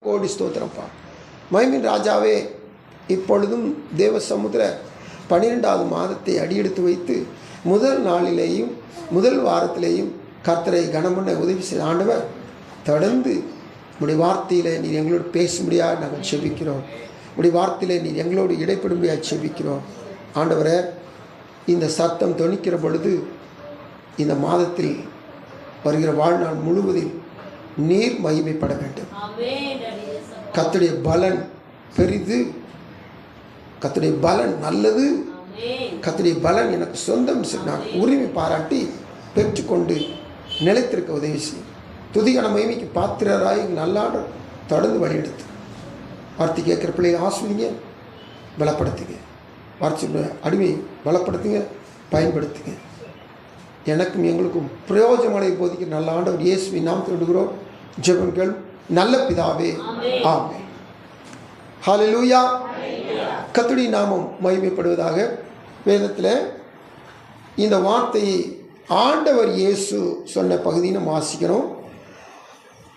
கோடி ஸ்தோத்திரப்பா. மகிமையின் ராஜாவே, இப்பொழுதும் தேவ சமுத்திர 12வது மாதத்தை அடியெடுத்து வைத்து முதல் நாளிலேயும் முதல் வாரத்திலேயும் கர்த்தரை கனமண்ண உதவி செய்த ஆண்டவர், தொடர்ந்து உடைய வார்த்தையில் நீர் எங்களோடு பேசும்படியாக நாங்கள் செபிக்கிறோம். உடைய வார்த்தையில் நீர் எங்களோடு இடைப்படும்படியாக செபிக்கிறோம். ஆண்டவரை, இந்த சத்தம் தொனிக்கிற பொழுது இந்த மாதத்தில் வருகிற வாழ்நாள் முழுவதில் நீர் மகிமைப்பட வேண்டும். கர்த்தருடைய பலன் பெரிது, கர்த்தருடைய பலன் நல்லது, கர்த்தருடைய பலன் எனக்கு சொந்தம். நான் உரிமை பாராட்டி பெற்றுக்கொண்டு நிலைத்திருக்க உதவி செய்யும். துதிகான மகிமைக்கு பாத்திரராய் நல்லாட தொடர்ந்து வழியெடுத்து வார்த்தை கேட்குற பிள்ளைகளை ஆசிரியங்க, பலப்படுத்துங்க. வார்த்தை அடிமை பலப்படுத்துங்க, பயன்படுத்துங்க. எனக்கும் எங்களுக்கும் பிரயோஜனமடைய போதிக்க நல்ல ஆண்டவர் இயேசுவின் நாமத்தில் விடுகிறோம். ஜெபங்கள் நல்ல பிதாவே, ஆமென். ஹல்லேலூயா. கர்த்தருடைய நாமம் மகிமைப்படுவதாக. வேதத்தில் இந்த வார்த்தையை ஆண்டவர் இயேசு சொன்ன பகுதியை நம்ம வாசிக்கிறோம்.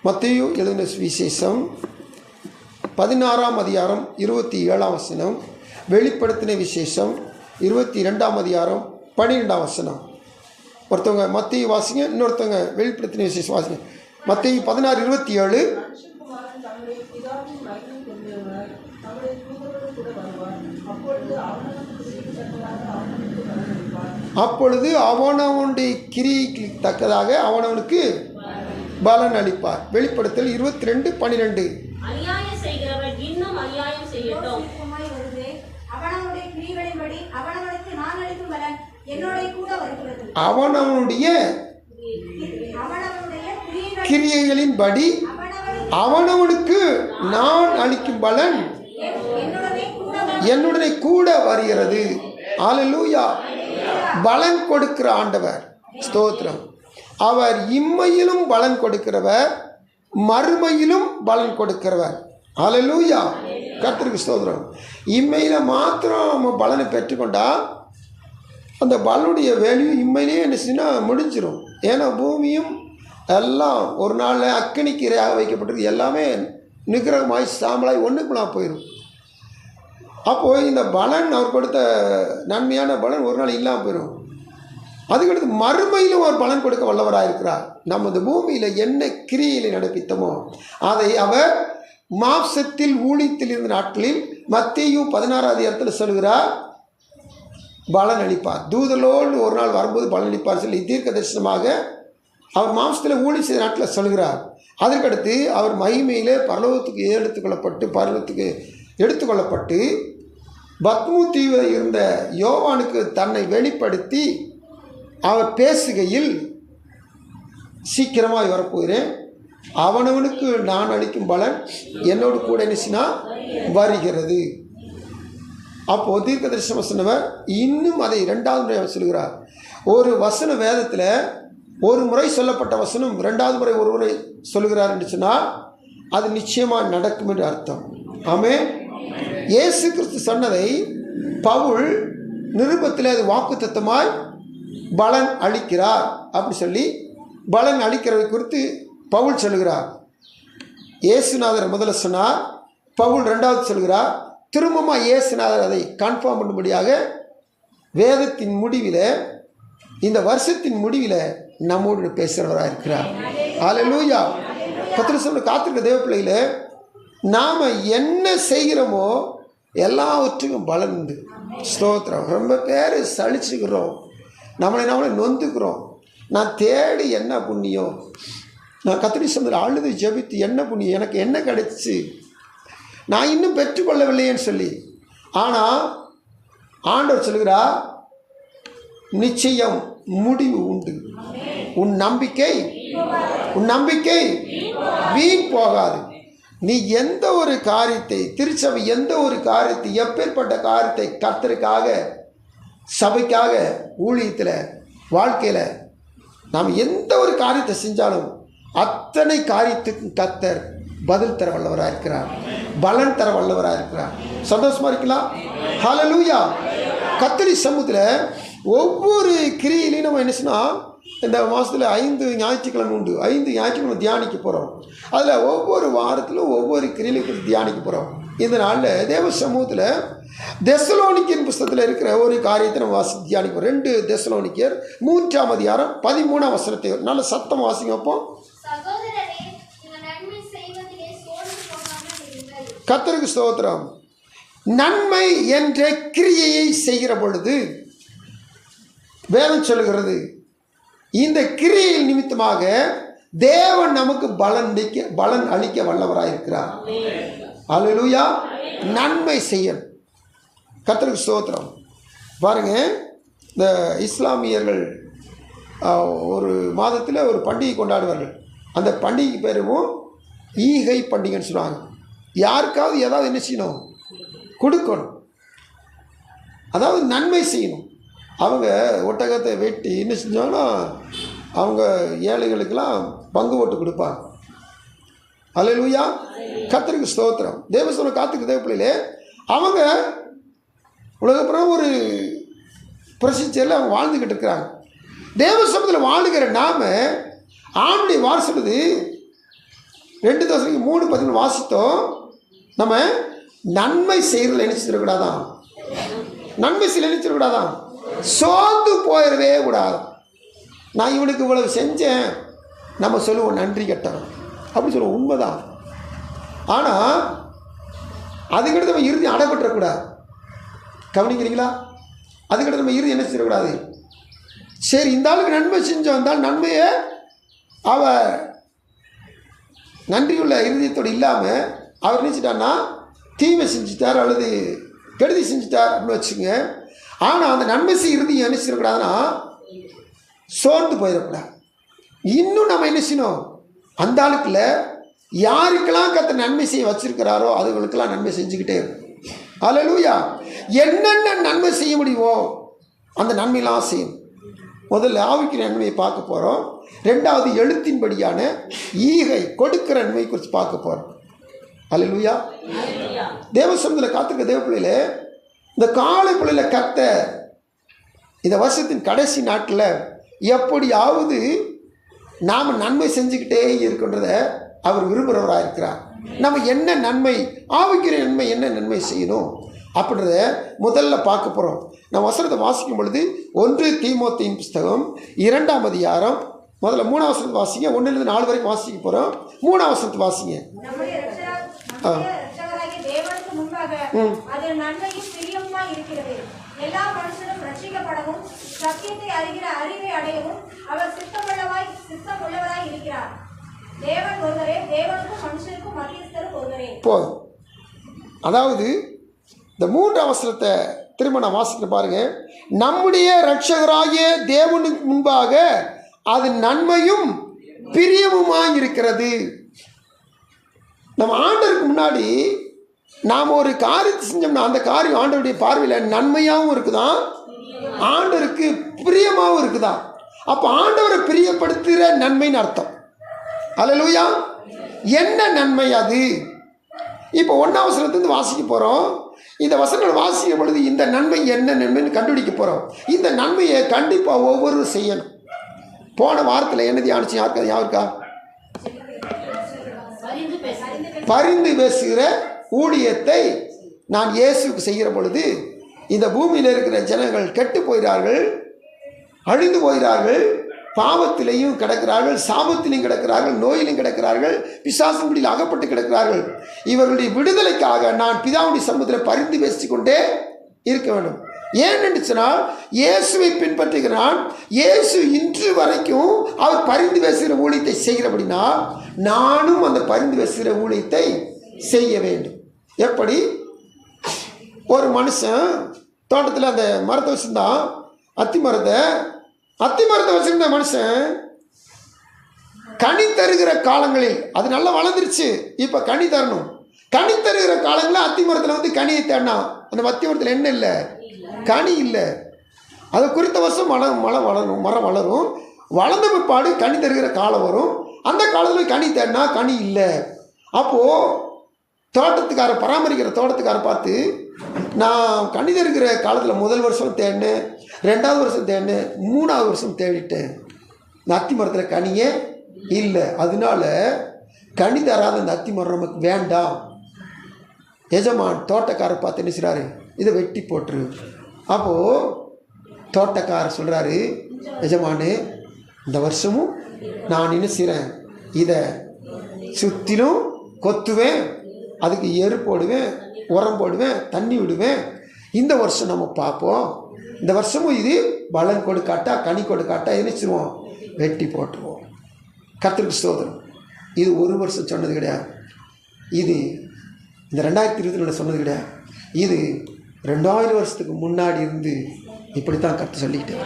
மத்தேயு எழுதின சுவிசேஷம் 16ஆம் அதிகாரம் 27ஆம் வசனம், வெளிப்படுத்தின விசேஷம் 22ஆம் அதிகாரம் 12ஆம் வசனம். ஒருத்தவங்க மத்தேயு வாசிங்க, இன்னொருத்தவங்க வெளிப்படுத்தின விசேஷம் வாசிங்க. மத்தேயு 16:27. அப்பொழுது அவனவனுடைய கிரியைக்கு தக்கதாக அவனவனுக்கு பலன் அளிப்பார். வெளிப்படுத்தல் 22:12. அவனவனுடைய கிரியைகளின்படி அவனவனுக்கு நான் அளிக்கும் பலன் என்னுடனே கூட வருகிறது. ஹல்லேலூயா. பலன் கொடுக்கிற ஆண்டவர், ஸ்தோத்திரம். அவர் இம்மையிலும் பலன் கொடுக்கிறவர், மறுமையிலும் பலன் கொடுக்கிறவர். ஹல்லேலூயா. கர்த்தருக்கு ஸ்தோத்திரம். இம்மையில மாத்திரம் நம்ம பலனை பெற்றுக்கொண்டா அந்த பலனுடைய வேல்யூ இம்மையிலேயே என்ன செய்யணும், முடிஞ்சிடும். ஏன்னா பூமியும் எல்லாம் ஒரு நாளில் அக்கினிக்கு இரையாக வைக்கப்பட்டிருக்கு. எல்லாமே நிகிரகமாய் சாம்பலாய் ஒன்றுக்குள்ளா போயிடும். அப்போது இந்த பலன் அவர் கொடுத்த நன்மையான பலன் ஒரு நாள் இல்லாமல் போயிடும். அதுக்கடுத்து மறுமையிலும் அவர் பலன் கொடுக்க வல்லவராக இருக்கிறார். நம்ம இந்த பூமியில் என்ன கிரியையில் நடப்பித்தமோ அதை அவர் மாம்சத்தில் ஊழியத்தில் இருந்த நாட்களில் மத்தேயு 16ஆம் அதிகாரத்தில் சொல்கிறார், பலன் அளிப்பார். தூதலோடு ஒரு நாள் வரும்போது பலன் அளிப்பார் சொல்லி தீர்க்க தரிசனமாக அவர் மாம்சத்தில் ஊழி செய்த நாட்டில் சொல்கிறார். அதற்கடுத்து அவர் மகிமையிலே பரலோகத்துக்கு எடுத்துக்கொள்ளப்பட்டு பத்மு தீவில் இருந்த யோவானுக்கு தன்னை வெளிப்படுத்தி அவர் பேசுகையில், சீக்கிரமாக வரப்போகிறேன், அவனவனுக்கு நான் அளிக்கும் பலன் என்னோடு கூட நினைச்சினா வருகிறது. அப்போது தீர்க்க தரிசனம் சொன்னவர் இன்னும் அதை 2வது முறை அவர் சொல்கிறார். ஒரு வசன வேதத்தில் ஒரு முறை சொல்லப்பட்ட வசனம் 2வது முறை ஒரு முறை சொல்கிறார் என்று சொன்னால் அது நிச்சயமாக நடக்கும் என்று அர்த்தம். ஆமென். இயேசு கிறிஸ்து சொன்னதை பவுல் நிருபத்தில் அது வாக்குத்தத்தமாய் பலன் அளிக்கிறார் அப்படி சொல்லி பலன் அளிக்கிறதை குறித்து பவுல் சொல்கிறார். இயேசுநாதர் முதல்ல சொன்னார், பவுல் 2வது சொல்கிறார். திரும்பமாக இயேசுநாதர் அதை கன்ஃபார்ம் பண்ணும்படியாக வேதத்தின் முடிவில், இந்த வருஷத்தின் முடிவில் நம்மோடு பேசுகிறவராக இருக்கிறார். ஹல்லேலூயா. கர்த்தர் காத்திருக்க தேவ பிள்ளையில நாம் என்ன செய்கிறோமோ எல்லாவற்றுக்கும் பலன் உண்டு. ஸ்தோத்திரம். ரொம்ப பேர் சலிச்சுக்கிறோம், நம்மளை நொந்துக்கிறோம். நான் தேடி என்ன புண்ணியம், நான் கர்த்தருடைய சமூகத்தில் அழுது ஜெபித்து என்ன புண்ணியம், எனக்கு என்ன கிடைச்சி, நான் இன்னும் பெற்றுக்கொள்ளவில்லையேன்னு சொல்லி. ஆனால் ஆண்டவர் சொல்கிறார், நிச்சயம் முடிவு உண்டு. உன் நம்பிக்கை வீண் போகாது. நீ எந்த ஒரு காரியத்தை, திருச்சபை எந்த ஒரு காரியத்தை, எப்பேற்பட்ட காரியத்தை கர்த்தருக்காக, சபைக்காக, ஊழியத்தில், வாழ்க்கையில் நாம் எந்த ஒரு காரியத்தை செஞ்சாலும் அத்தனை காரியத்துக்கும் கர்த்தர் பதில் தர வல்லவராக இருக்கிறார், பலன் தர வல்லவராக இருக்கிறார். சந்தோஷமாக இருக்கலாம். ஹல்லேலூயா. கர்த்தருடைய சமூகத்தில் ஒவ்வொரு கிரியிலையும் நம்ம என்ன சொன்னால் இந்த மாதத்தில் 5 ஞாயிற்றுக்கிழமை உண்டு. 5 ஞாயிற்றுக்கிழமை தியானிக்க போகிறோம். அதில் ஒவ்வொரு வாரத்திலும் ஒவ்வொரு கிரியையை குறித்து தியானிக்க போகிறோம். இந்த நாளில் தேவ சமூகத்தில் தெசலோனிக்கேயர் புஸ்தகத்தில் இருக்கிற ஒரு காரியத்தை நம்ம தியானிப்போம். 2 தெசலோனிக்கேயர் 3ஆம் அதிகாரம் 13ஆம் வசனத்தை நல்ல சத்தம் வாசிங்க. அப்போ கர்த்தருக்கு ஸ்தோத்திரம். நன்மை என்ற கிரியையை செய்கிற பொழுது வேதம் சொல்லுகிறது, இந்த கிரியையின் நிமித்தமாக தேவன் நமக்கு பலன் அளிக்க வல்லவராயிருக்கிறார். அல்லேலூயா. நன்மை செய்யணும். கர்த்தருக்கு ஸ்தோத்திரம். பாருங்க, இந்த இஸ்லாமியர்கள் ஒரு மாதத்தில் ஒரு பண்டிகை கொண்டாடுவார்கள். அந்த பண்டிகை பேரும் ஈகை பண்டிகைன்னு சொல்லுவாங்க. யாருக்காவது ஏதாவது என்ன செய்யணும்? கொடுக்கணும். அதாவது நன்மை செய்யணும். அவங்க ஒட்டகத்தை வெட்டி என்ன செஞ்சாங்கன்னா அவங்க ஏழைகளுக்கெல்லாம் பங்கு ஓட்டு கொடுப்பாங்க. அல்லேலூயா. கர்த்தருக்கு ஸ்தோத்திரம். தேவசோன காத்துக்கு தேவப்பிள்ளையிலே அவங்க உலகப்புறம் ஒரு பிரசிச்சரில் அவங்க வாழ்ந்துக்கிட்டு இருக்கிறாங்க. தேவ சமூகத்தில் வாழுகிற நாம ஆணுடைய வார் சொல்லுது 2 தோசைக்கு 3:10 வாசித்தோம். நம்ம நன்மை செய்கிறதில் என்ன செஞ்சிடக்கூடாதான்? நன்மை செய்ய நினைச்சிடக்கூடாதான்? சோர்ந்து போயிடவே கூடாது. நான் இவனுக்கு இவ்வளவு செஞ்சேன் நம்ம சொல்லுவோம் நன்றி கெட்டவன் அப்படி சொல்லுவோம், உண்மைதான். ஆனால் அதுக்கடுத்து நம்ம இறுதி அடைபட்டுறக்கூடாது. கவனிக்கிறீங்களா? அதுக்கடுத்து நம்ம இறுதி என்ன செய்யக்கூடாது? சரி, இந்த ஆளுக்கு நன்மை செஞ்சோம், இருந்தாலும் நன்மையை அவ நன்றியுள்ள இருதயத்தோடு இல்லாமல் அவர் நினச்சிட்டான்னா தீமை செஞ்சுட்டார் அல்லது கெடுதி செஞ்சுட்டார் அப்படின்னு வச்சுங்க. ஆனால் அந்த நன்மை செய்கிறது என்ன செய்யக்கூடாதுன்னா சோர்ந்து போயிடக்கூடாது. இன்னும் நம்ம என்ன செய்யணும்? அந்த ஆளுக்குள்ள யாருக்கெல்லாம் கர்த்தர் நன்மை செய்ய வச்சிருக்கிறாரோ அதுகளுக்கெல்லாம் நன்மை செஞ்சுக்கிட்டே இருக்கும். அல்லேலூயா. என்னென்ன நன்மை செய்ய முடியுமோ அந்த நன்மையெல்லாம் செய்யும். முதல்ல ஆவிக்குரிய நன்மையை பார்க்க போகிறோம். 2வது எழுத்தின்படியான ஈகை கொடுக்கிற நன்மை குறித்து பார்க்க போகிறோம். அல்லேலூயா. தேவசமூகத்தில் காத்துக்க தேவ பிள்ளையில இந்த காலை பிள்ளையில் கர்த்தர் இந்த வருஷத்தின் கடைசி நாட்டில் எப்படியாவது நாம் நன்மை செஞ்சுக்கிட்டே இருக்கின்றத அவர் விரும்புகிறவராக இருக்கிறார். நம்ம என்ன நன்மை, ஆவிக்குரிய நன்மை என்ன நன்மை செய்யணும் அப்படின்றத முதல்ல பார்க்க போகிறோம். நம்ம வசனத்தை வாசிக்கும் பொழுது 1 தீமோத்தேயின் புஸ்தகம் 2ஆம் அதிகாரம் முதல்ல 3ஆம் வசனத்தை வாசிங்க. 1லிருந்து 4 வரைக்கும் வாசிக்க போகிறோம். 3ஆம் வசனத்தை வாசிங்க. எல்லா மனுஷனும் ரட்சிக்கப்படவும் சத்தியத்தை அறிகிற அறிவை அடையவும் அவர் சித்தமுள்ளவராய் இருக்கிறார். தேவன் ஒருவரே, தேவனுக்கும் மனுஷனுக்கும் மத்தியஸ்தரும் ஒருவரே. போதும். அதாவது இந்த 3ஆம் வசனத்தை திரும்ப நான் வாசிக்க பாருங்க. நம்முடைய இரட்சகராகிய தேவனுக்கு முன்பாக அது நன்மையும் பிரியமுமாய் இருக்கிறது. நம்ம ஆண்டவருக்கு முன்னாடி நாம் ஒரு காரியத்தை செஞ்சோம்னா அந்த காரியம் ஆண்டவருடைய பார்வையில் நன்மையாகவும் இருக்குதான், ஆண்டவருக்கு பிரியமாகவும் இருக்குதான். அப்போ ஆண்டவரை பிரியப்படுத்துகிற நன்மைன்னு அர்த்தம். அல்லேலூயா. என்ன நன்மை அது? இப்போ 1ஆம் வசனத்துலேருந்து வாசிக்க போகிறோம். இந்த வசனங்கள் வாசிக்கும் பொழுது இந்த நன்மை என்ன நன்மைன்னு கண்டுபிடிக்க போகிறோம். இந்த நன்மையை கண்டிப்பாக ஒவ்வொருவரும் செய்யணும். போன வாரத்தில் என்ன தியானிச்சு யாருக்கா? பரிந்து பேசுகிற ஊழியத்தை நான் இயேசுக்கு செய்கிற பொழுது இந்த பூமியில் இருக்கிற ஜனங்கள் கெட்டு போகிறார்கள், அழிந்து போகிறார்கள், பாவத்திலையும் கிடக்கிறார்கள், சாபத்திலையும் கிடக்கிறார்கள், நோயிலையும் கிடக்கிறார்கள், பிசாசின் பிடியில் அகப்பட்டு கிடக்கிறார்கள். இவர்களுடைய விடுதலைக்காக நான் பிதாவுடைய சமூகத்தில் பரிந்து பேசிக்கொண்டே இருக்க வேண்டும். ஏன் என்று சொன்னால் இயேசுவை பின்பற்றுகிறான். இயேசு இன்று வரைக்கும் அவர் பரிந்து பேசுகிற ஊழியத்தை செய்கிறபடினா நானும் அந்த பரிந்து பேசுகிற ஊழியத்தை செய்ய வேண்டும். எப்படி? ஒரு மனுஷன் தோட்டத்தில் அந்த மரத்தை வச்சுருந்தான், அத்தி மரத்தை வச்சுருந்த மனுஷன் கனி தருகிற காலங்களில் அது நல்லா வளர்ந்துருச்சு, இப்போ கனி தரணும். கனி தருகிற காலங்களில் அத்தி மரத்தில் வந்து கனியை தேடினா அந்த அத்தி மரத்தில் என்ன இல்லை? கனி இல்லை. அது குறித்த வருஷம் மரம் வளரும். வளர்ந்த பிற்பாடு கனி தருகிற காலம் வரும். அந்த காலத்தில் கனி தேடினா கனி இல்லை. அப்போது தோட்டத்துக்காரர் பராமரிக்கிற தோட்டத்துக்காரர் பார்த்து, நான் கனி தருகிற காலத்தில் முதல் வருஷம் தேடினேன், 2வது வருஷம் தேடினேன், 3வது வருஷம் தேடிட்டேன், அத்தி மரத்தில் கனியே இல்லை. அதனால கனி தராத அந்த அத்தி மரம் நமக்கு வேண்டாம். எஜமான் தோட்டக்காரர் பார்த்து என்ன செய்கிறாரு, இதை வெட்டி போட்டுரு. அப்போது தோட்டக்காரர் சொல்கிறாரு, எஜமானே இந்த வருஷமும் நான் என்ன செய்கிறேன், இதை சுற்றிலும் கொத்துவேன், அதுக்கு எரு போடுவேன், உரம் போடுவேன், தண்ணி விடுவேன். இந்த வருஷம் நம்ம பார்ப்போம், இந்த வருஷமும் இது பலன் கொடுக்காட்டா கனி கொடுக்காட்டா நினைச்சிருவோம், வெட்டி போட்டுருவோம். கர்த்தருக்கு ஸ்தோத்திரம். இது ஒரு வருஷம் சொன்னது கிடையாது, இது இந்த 2020 சொன்னது கிடையாது, இது 2000 வருஷத்துக்கு முன்னாடி இருந்து இப்படித்தான் கர்த்தர் சொல்லிக்கிட்டேன்.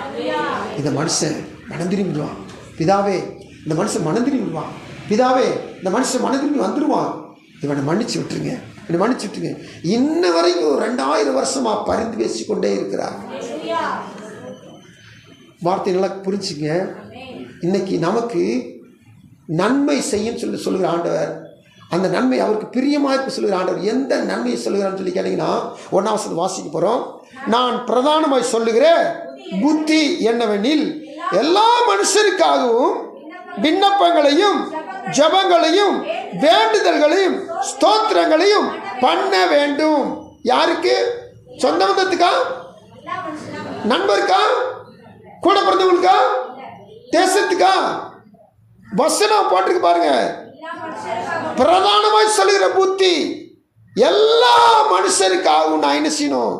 இந்த மனுஷன் மனம் திரும்பிடுவான், பிதாவே இந்த மனுஷன் மனம் திரும்பிடுவான், பிதாவே இந்த மனுஷன் மனம் திரும்பி வந்துடுவான், இவனை மன்னிச்சு விட்டுருங்க, என்னை மன்னிச்சு விட்டுருங்க. இன்ன வரைக்கும் 2000 வருஷமாக பரிந்து பேசிக்கொண்டே இருக்கிறார். வார்த்தை நல்லா புரிஞ்சுங்க. இன்னைக்கு நமக்கு நன்மை செய்யும் சொல்லுகிற ஆண்டவர், அந்த நன்மை அவருக்கு பிரியமாக இருக்க சொல்லுகிற ஆண்டவர் எந்த நன்மையை சொல்லுகிறான்னு சொல்லி கேட்டீங்கன்னா 1ஆம் வசனத்தை வாசிக்க போகிறோம். நான் பிரதானமாய் சொல்லுகிற புத்தி என்னவெனில், எல்லா மனுஷருக்காகவும் விண்ணப்பங்களையும் ஜெபங்களையும் வேண்டுதல்களையும் ஸ்தோத்திரங்களையும் பண்ண வேண்டும். யாருக்கு? சொந்த பந்தத்துக்கா, நண்பருக்கா, கூட பிறந்தவங்களுக்கா, தேசத்துக்கா? வசனம் போட்டிருக்கு பாருங்க, பிரதானமாய் சொல்லுகிற புத்தி எல்லா மனுஷருக்காகவும் நான் என்ன செய்யணும்,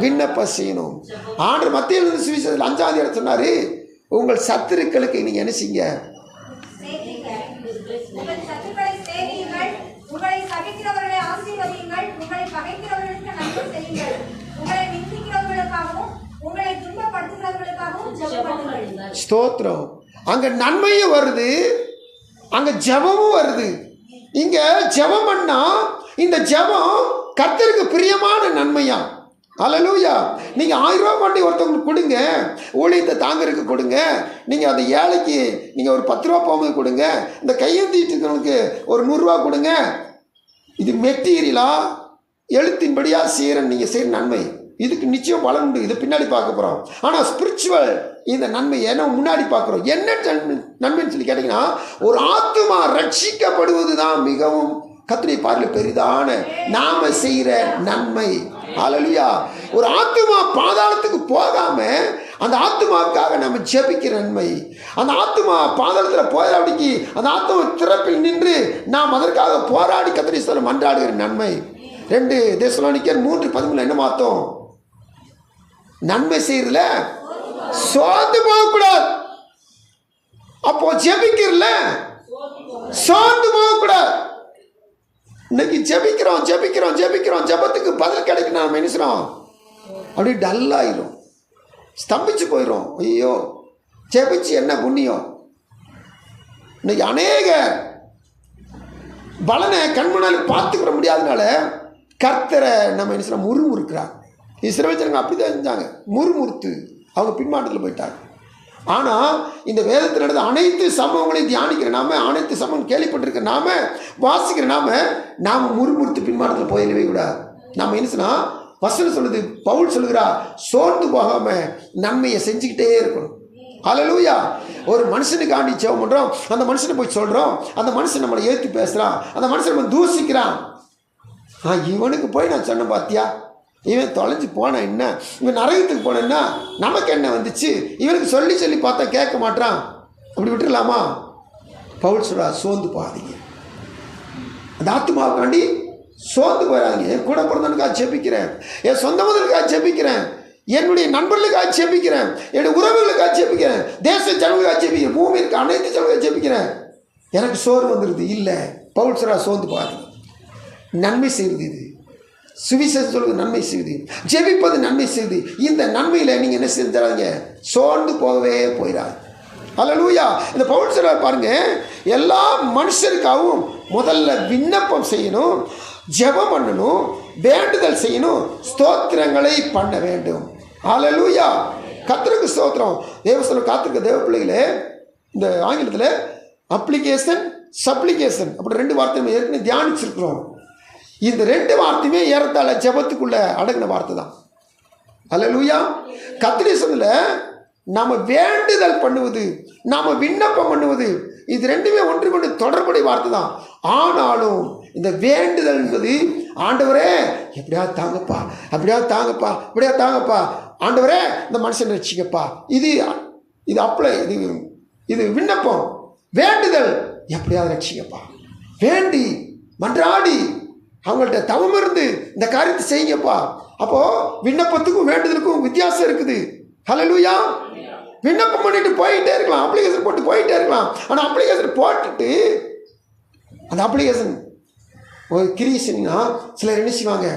விண்ணப்பம் செய்யணும். ஆண்டு மத்திய சுவிசேஷத்தில் 5ஆம் அதிகாரம் சொன்னாரு, உங்கள் சத்துருக்களுக்கு நீங்க என்ன செய்யுங்க, ஸ்தோத்திரம். அங்க நன்மையும் வருது, அங்க ஜெபமும் வருது. இங்க ஜெபம் பண்ணா இந்த ஜெபம் கர்த்தருக்கு பிரியமான நன்மையா. அல்லேலூயா. நீங்க 1000 ரூபாய் பண்ணி ஒருத்தவங்களுக்கு கொடுங்க, ஊழியத்தை தாங்கிறதுக்கு கொடுங்க, நீங்க அந்த ஏழைக்கு நீங்க ஒரு 10 ரூபா போகும்போது கொடுங்க, இந்த கையெழுத்திட்டு இருக்கிறவங்களுக்கு ஒரு 100 ரூபா கொடுங்க. இது மெட்டீரியலா எழுத்தின்படியா செய்கிற நீங்க செய்கிற நன்மை, இதுக்கு நிச்சயம் பலன் உண்டு. இது பின்னாடி பார்க்க போகிறோம். ஆனால் ஸ்பிரிச்சுவல் இந்த நன்மை ஏன்னா முன்னாடி பார்க்குறோம். என்ன நன்மைன்னு சொல்லி கேட்டிங்கன்னா, ஒரு ஆத்துமா ரட்சிக்கப்படுவது தான் மிகவும் கர்த்தருடைய பார்வையில் பெரிதான நாம செய்கிற நன்மை. அல்லேலூயா. ஒரு ஆத்துமா பாதாளத்துக்கு போகாம அந்த ஆத்துமாவுக்காக நம்ம ஜெபிக்கிற நன்மை, அந்த ஆத்துமா பாதாளத்தில் போராடிக்கு அந்த ஆத்துமா திறப்பில் நின்று நாம் அதற்காக போராடி கர்த்தருடைய சமூகத்தில் மன்றாடுகிற நன்மை. 2 தெசலோனிக்கர் 3:13 என்ன மாத்தோம், நன்மை செய்யறதுல சோர்ந்து போகக்கூடாது. அப்போ ஜெபிக்கிறல சோர்ந்து போகக்கூடாது. இன்னைக்கு ஜெபிக்கிறோம் ஜெபிக்கிறோம் ஜெபிக்கிறோம், ஜெபத்துக்கு பதில் கிடைக்கணும், நம்ம என்ன செய்றோம், அப்படி டல்லாயிரும், ஸ்தம்பிச்சு போயிடும். ஐயோ ஜெபிச்சு என்ன புண்ணியம். இன்னைக்கு அநேக பலனை கண்முன்னால பார்த்துக்கிற முடியாதனால கர்த்தரை நம்ம என்ன செய்யறோம், முறுமுறுக்கிறாங்க. இஸ்ரவேல் ஜனங்க அப்படி தான் செஞ்சாங்க, முறுமுறுத்து அவங்க பின்மாற்றத்தில் போயிட்டாங்க. ஆனால் இந்த வேதத்தில் நடந்த அனைத்து சம்பவங்களையும் தியானிக்கிற நாம, அனைத்து சம்பவம் கேள்விப்பட்டிருக்கிற நாம, வாசிக்கிற நாம முறுமுறுத்து பின்மாற்றத்தில் போயிடவே கூடாது. நம்ம என்ன சொன்னா, வசனம் சொல்லுது, பவுல் சொல்லுகிறா, சோர்ந்து போகாம நன்மையை செஞ்சுக்கிட்டே இருக்கணும். அல்லேலூயா. ஒரு மனுஷனுக்கு ஆண்டி ஜெபம் பண்றோம், அந்த மனுஷனை போய் சொல்றோம், அந்த மனுஷன் நம்மளை ஏற்றி பேசுறான், அந்த மனுஷன் நம்ம தூசிக்கிறான். இவனுக்கு போய் நான் சொன்னேன் பாத்தியா, இவன் தொலைஞ்சு போன என்ன, இவன் நரகத்துக்கு போனா நமக்கு என்ன வந்துச்சு, இவனுக்கு சொல்லி சொல்லி பார்த்தா கேட்க மாட்டான், அப்படி விட்டுடலாமா? பவுல் சொல்றா, சோர்ந்து போகாதீங்க, அந்த ஆத்துமாவுக்காண்டி சோர்ந்து போயிடாதீங்க. என் கூட பிறந்தவனுக்காக ஜெபிக்கிறேன், என் சொந்த முதலுக்காக ஜெபிக்கிறேன், என்னுடைய நண்பர்களுக்காக ஜெபிக்கிறேன், என்னுடைய உறவுகளுக்காக ஜெபிக்கிறேன், தேச ஜனங்களுக்காக ஜெபிக்கிறேன், பூமி இருக்க அனைத்து ஜனங்களுக்காக ஜெபிக்கிறேன். எனக்கு சோர்வு வந்துடுது இல்லை. பவுல் சொல்றா, சோர்ந்து போகாதீங்க. நன்மை செய்வது இது, சுவிசேஷம் சொல்வது நன்மை செய்வது, ஜெபிப்பது நன்மை செய்வது. இந்த நன்மையில் நீங்கள் என்ன செஞ்சாங்க, சோர்ந்து போகவே போயிடாது. அல்லேலூயா. இந்த பவுல் சொல்றார் பாருங்க, எல்லா மனுஷருக்காகவும் முதல்ல விண்ணப்பம் செய்யணும், ஜெபம் பண்ணணும், வேண்டுதல் செய்யணும், ஸ்தோத்திரங்களை பண்ண வேண்டும். அல்லேலூயா. கர்த்தருக்கு ஸ்தோத்திரம். தேவஸ்தலம் காத்திருக்க தேவ பிள்ளைகளே, இந்த ஆங்கிலத்தில் அப்ளிகேஷன் சப்ளிகேஷன் அப்படி 2 வார்த்தை நம்ம ஏற்கனவே தியானிச்சிருக்கிறோம். இந்த 2 வார்த்தையுமே ஏறத்தாழ ஜெபத்துக்குள்ள அடங்கின வார்த்தை தான். அல்லேலூயா. கர்த்தருடைய சமூகத்தில் நாம் வேண்டுதல் பண்ணுவது, நாம் விண்ணப்பம் பண்ணுவது, இது ரெண்டுமே ஒன்று கொண்டு தொடர்புடைய வார்த்தை தான். ஆனாலும் இந்த வேண்டுதல் என்பது, ஆண்டவரே எப்படியாவது தாங்கப்பா, அப்படியாவது தாங்கப்பா, இப்படியாவது தாங்கப்பா, ஆண்டவரே இந்த மனுஷன் ரட்சிக்கப்பா, இது இது அப்ளை, இது விண்ணப்பம். வேண்டுதல் எப்படியாவது ரட்சிக்கப்பா, வேண்டி மன்றாடி அவங்கள்ட்ட தவம் இருந்து இந்த காரியத்தை செய்யுங்கப்பா. அப்போது விண்ணப்பத்துக்கும் வேண்டுதலுக்கும் வித்தியாசம் இருக்குது. ஹல்லேலூயா. விண்ணப்பம் பண்ணிட்டு போயிட்டே இருக்கலாம், அப்ளிகேஷன் போட்டு போயிட்டே இருக்கலாம். ஆனால் அப்ளிகேஷன் போட்டுட்டு அந்த அப்ளிகேஷன் ஒரு கிரியேஷன்னா சிலர் என்ன செய்வாங்க,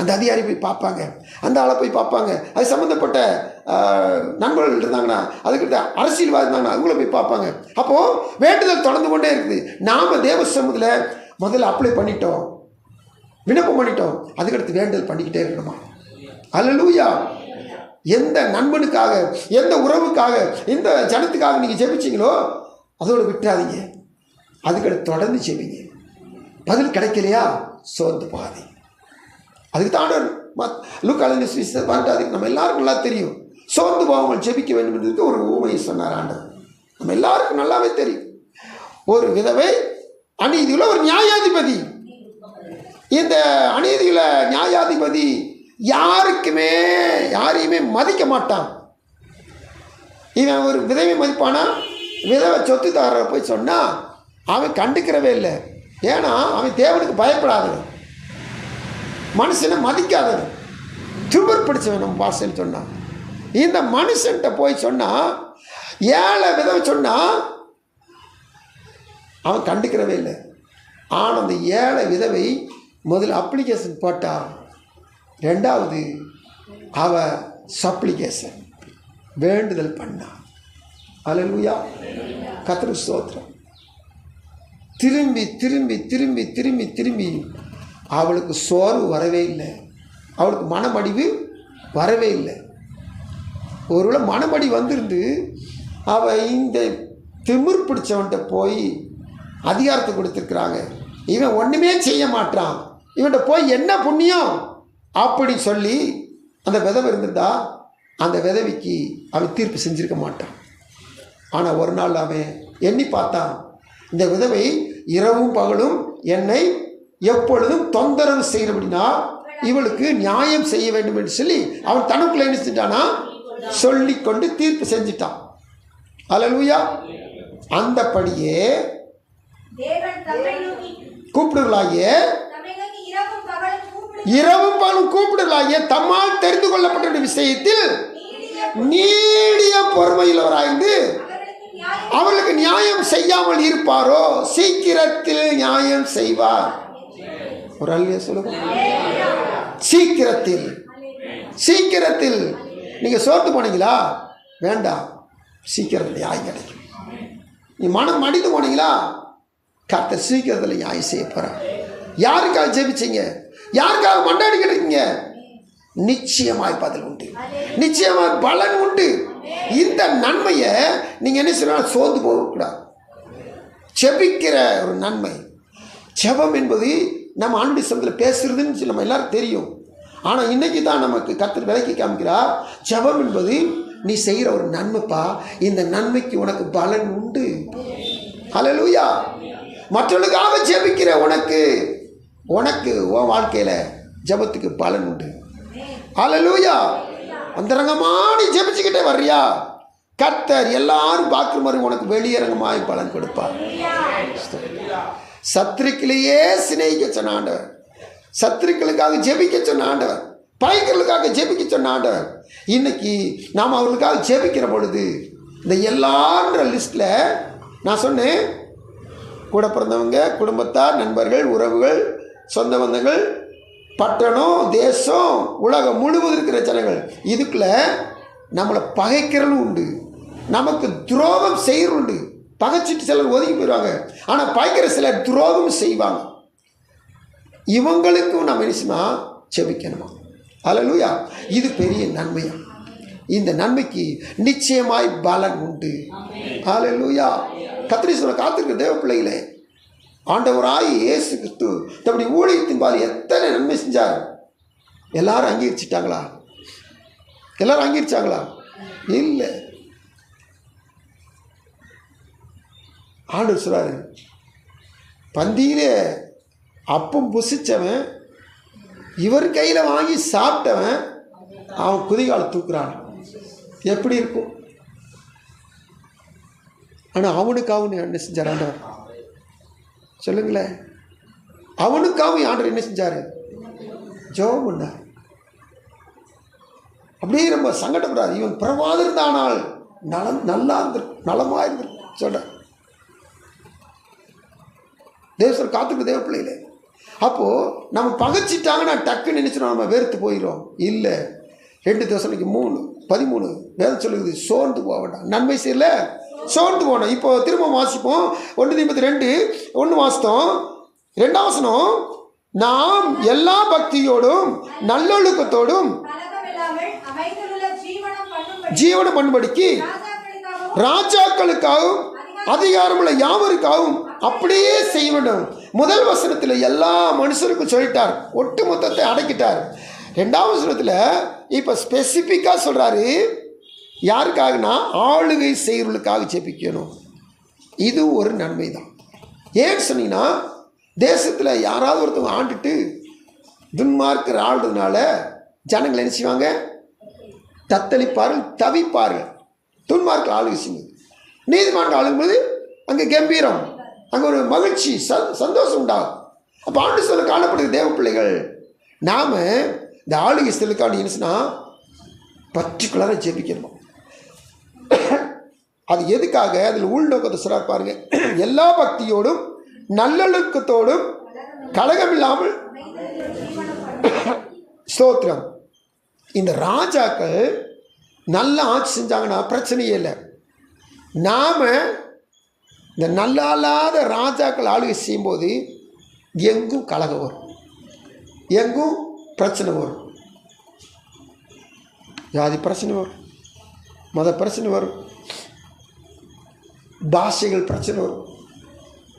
அந்த அதிகாரி போய் பார்ப்பாங்க, அந்த ஆளை போய் பார்ப்பாங்க, அது சம்மந்தப்பட்ட நண்பர்கள் இருந்தாங்கன்னா, அதுக்கிட்ட அரசியல்வாதி இருந்தாங்கன்னா அவங்கள போய் பார்ப்பாங்க. அப்போது வேண்டுதல் தொடர்ந்து கொண்டே இருக்குது. நாம் தேவ சமூகத்தில் முதல்ல அப்ளை பண்ணிட்டோம், விண்ணப்பம் பண்ணிட்டோம், அதுக்கடுத்து வேண்டுதல் பண்ணிக்கிட்டே இருக்கணுமா. அல்லேலூயா. எந்த நண்பனுக்காக, எந்த உறவுக்காக, எந்த ஜனத்துக்காக நீங்கள் ஜெபிச்சிங்களோ அதோடு விட்டுறாதீங்க, அதுக்கடுத்து தொடர்ந்து ஜெபிங்க. பதில் கிடைக்கலையா சோர்ந்து போகாதீங்க. அதுக்கு தான் லூக்கால அதுக்கு நம்ம எல்லாருக்கும் நல்லா தெரியும். சோர்ந்து போகாமல் ஜெபிக்க வேண்டும் என்பதற்கு ஒரு ஊமையை சொன்னார் ஆண்டவர். நம்ம எல்லாருக்கும் நல்லாவே தெரியும். ஒரு விதவை அநீதியுள்ள ஒரு நியாயாதிபதி. இந்த அநீதியுள்ள நியாயாதிபதி யாரையுமே மதிக்க மாட்டான். இவன் ஒரு விதவை மதிப்பானா? விதவை சொத்துதாரரை போய் சொன்னால் அவன் கண்டுக்கிறவே இல்லை. ஏன்னா அவன் தேவனுக்கு பயப்படாதவன், மனுஷனை மதிக்காதவன், திமிர் பிடிச்சவன். நம்ம பாஷைன்னு சொன்னான். இந்த மனுஷன்கிட்ட போய் சொன்னால், ஏழை விதவை சொன்னால் அவன் கண்டுக்கிறவே இல்லை. ஆனால் அந்த ஏழை விதவை முதல்ல அப்ளிகேஷன் போட்டா, ரெண்டாவது அவ சப்ளிகேஷன் வேண்டுதல் பண்ணா. அல்லேலூயா. கர்த்தருக்கு ஸ்தோத்திரம். திரும்பி திரும்பி திரும்பி திரும்பி திரும்பி அவளுக்கு சோர்வு வரவே இல்லை, அவளுக்கு மனமடிவு வரவே இல்லை. ஒருவேளை மனமடி வந்திருந்து அவள் இந்த திமிர் பிடிச்சவன்கிட்ட போய் அதிகாரத்தை கொடுத்துருக்குறாங்க, இவன் ஒன்றுமே செய்ய மாட்டான், இவன்கிட்ட போய் என்ன புண்ணியம் அப்படி சொல்லி அந்த விதவை இருந்திருந்தா அந்த விதவைக்கு அவன் தீர்ப்பு செஞ்சுருக்க மாட்டான். ஆனால் ஒரு நாள் அவன் எண்ணி பார்த்தான், இந்த விதவை இரவும் பகலும் என்னை எப்பொழுதும் தொந்தரவு செய்கிறபடினா இவளுக்கு நியாயம் செய்ய வேண்டும் என்று சொல்லி அவன் தனக்குள்ள என்ன செஞ்சானா சொல்லி கொண்டு தீர்ப்பு செஞ்சிட்டான். அல்லேலூயா. அந்தபடியே கூப்பிடுகளாகிய இரவும் பகலும் கூப்பிடுகளாகிய தம்மால் தெரிந்து கொள்ளப்பட்ட விஷயத்தில் நீடிய பொறுமையுள்ளவராய்ந்து அவர்களுக்கு நியாயம் செய்யாமல் இருப்பாரோ சீக்கிரத்தில் நியாயம் செய்வார். ஒரு அல்லேலூயா சொல்லுங்க. சீக்கிரத்தில். சீக்கிரத்தில். நீங்கள் சோர்ந்து போனீங்களா? வேண்டாம், சீக்கிரத்தில் நியாயம் கிடைக்கும். நீ மனம் மடிந்து போனீங்களா? கர்த்தர் சீக்கிரத்தில் நியாயம் செய்ய போகிறார். யாருக்காக ஜெபிச்சீங்க, யாருக்காக மண்டாடிக்கிட்டு இருக்கீங்க, நிச்சயமாய் பதில் உண்டு, நிச்சயமாய் பலன் உண்டு. இந்த நன்மையை நீங்கள் என்ன செய்யணும், சோர்ந்து போகக்கூடாது. ஜெபிக்கிற ஒரு நன்மை, ஜெபம் என்பது நம்ம ஆண்டு சமத்தில் பேசுறதுன்னு நம்ம எல்லாரும் தெரியும். ஆனால் இன்றைக்கி தான் நமக்கு கர்த்தர் விலைக்கு காமிக்கிறார், ஜெபம் என்பது நீ செய்கிற ஒரு நன்மைப்பா, இந்த நன்மைக்கு உனக்கு பலன் உண்டு. அல்லேலூயா. மற்றவர்களுக்காக ஜெபிக்கிற உனக்கு உன் வாழ்க்கையில் ஜெபத்துக்கு பலன் உண்டு. அல்லேலூயா. அந்தரங்கமாக நீ ஜெபிச்சுக்கிட்டே வர்றியா, கர்த்தர் எல்லாரும் பார்க்குற மாதிரி உனக்கு வெளியரங்கமாய் பலன் கொடுப்பார். சத்துருக்களையே சிநேகிக்க சொன்ன ஆண்டவர், சத்துருக்களுக்காக ஜெபிக்க சொன்ன ஆண்டவர், பகைகளுக்காக ஜெபிக்க சொன்ன ஆண்டவர். இன்னைக்கு நாம் அவர்களுக்காக ஜெபிக்கிற பொழுது இந்த எல்லான்ற லிஸ்ட்டில் நான் சொன்னேன், கூட பிறந்தவங்க, குடும்பத்தார், நண்பர்கள், உறவுகள், சொந்த பந்தங்கள், பட்டணம், தேசம், உலகம் முழுவதும் இருக்கிற ஜனங்கள், இதுக்குள்ள நம்மளை பகைக்கிறலும் உண்டு, நமக்கு துரோகம் செய்கிறதும் உண்டு. பகைச்சிட்டு சிலர் ஒதுங்கி போயிடுவாங்க, ஆனால் பகைக்கிற சிலர் துரோகம் செய்வாங்க. இவங்களுக்கும் நம்ம என்ன செபிக்கணுமா? அல்லேலூயா. இது பெரிய நன்மையா. இந்த நன்மைக்கு நிச்சயமாய் பலன் உண்டு. அல்லேலூயா. கர்த்தர் சொல்ல காத்திருக்கிற தேவ பிள்ளைகளே, ஆண்டவராய் இயேசு கிறிஸ்து தம்முடைய ஊழியத்தின் பாதி எத்தனை நன்மை செஞ்சார். எல்லாரும் அங்கீகரிச்சிட்டாங்களா? எல்லாரும் அங்கீகரிச்சாங்களா? இல்லை. ஆண்டவர் சொல்றாரு, பந்தியிலே அப்பம் புசிச்சவன் இவர் கையில் வாங்கி சாப்பிட்டவன் அவன் குதிகால தூக்குறான். எப்படி இருக்கும்? ஆனால் அவனுக்காகவும் என்ன செஞ்சார் ஆண்டவர்? சொல்லுங்களேன். அவனுக்காகவும் ஆண்டவர் என்ன செஞ்சார்? ஜெபம் பண்ணார். அப்படியே ரொம்ப சங்கடப்படுறார். இவன் பிரமாதிருந்தானால் நல்லா இருந்திருக்கும், நலமாக இருந்திருக்கும் சொல்ற தேவசர் காத்துக்கு தேவ பிள்ளைகளே. அப்போது நம்ம பகைச்சிட்டாங்கன்னா டக்குன்னு நினைச்சிடும் நம்ம வெறுத்து போயிடும். இல்லை, 2 Thessalonians 3:13 வேதம் சொல்லுது, சோர்ந்து போக வேண்டாம், நன்மை செய்யல சோர்ந்து போனோம். இப்போ திரும்ப வாசிப்போம். 1 Timothy 2:1 வாசித்தோம். 2ஆம் வசனம், நாம் எல்லா பக்தியோடும் நல்லொழுக்கத்தோடும் ஜீவனம் பண்ணும்படிக்கு ராஜாக்களுக்காகவும் அதிகாரமுள்ள யாவருக்காகவும் அப்படியே செய்ய வேண்டும். முதல் வசனத்தில் எல்லா மனுஷருக்கும் சொல்லிட்டார், ஒட்டு மொத்தத்தை அடக்கிட்டார். 2ஆம் வசனத்தில் இப்போ ஸ்பெசிஃபிக்காக சொல்கிறாரு, யாருக்காகனா ஆளுகை செய்கிறவர்களுக்காக ஜெபிக்கணும். இது ஒரு நன்மை தான். ஏன்னு சொன்னீங்கன்னா, தேசத்தில் யாராவது ஒருத்தவங்க ஆண்டுட்டு துன்மார்க்கர் ஆளுறதுனால ஜனங்கள் என்ன செய்வாங்க? தத்தளிப்பார்கள், தவிப்பார்கள். துன்மார்க்கர் ஆளுகை செய்யுங்க, நீதிமன்றம் ஆளுங்கும்போது அங்கே கம்பீரம், அங்கே ஒரு மகிழ்ச்சி, சந்தோஷம் உண்டாகும். அப்போ ஆண்டு சொல்ல காணப்படுகிற தேவ பிள்ளைகள் நாம் இந்த ஆளுகை செல்லுக்காண்டி என்னச்சுன்னா பர்டிகுலராக ஜெபிக்கணும். அது எதுக்காக? அதில் உள்நோக்கத்தை சொல்றார் பாருங்க. எல்லா பக்தியோடும் நல்லொழுக்கத்தோடும் கலகம் இல்லாமல் ஸ்தோத்திரம். இந்த ராஜாக்கள் நல்ல ஆட்சி செஞ்சாங்கன்னா பிரச்சனையே இல்லை. நாம் இந்த நல்லாத ராஜாக்கள் ஆளுகை செய்யும்போது எங்கும் கலகம் வரும், எங்கும் பிரச்சனை வரும். ஜாதி பிரச்சனை வரும், மத பிரச்சனை வரும், பாஷைகள் பிரச்சனை வரும்.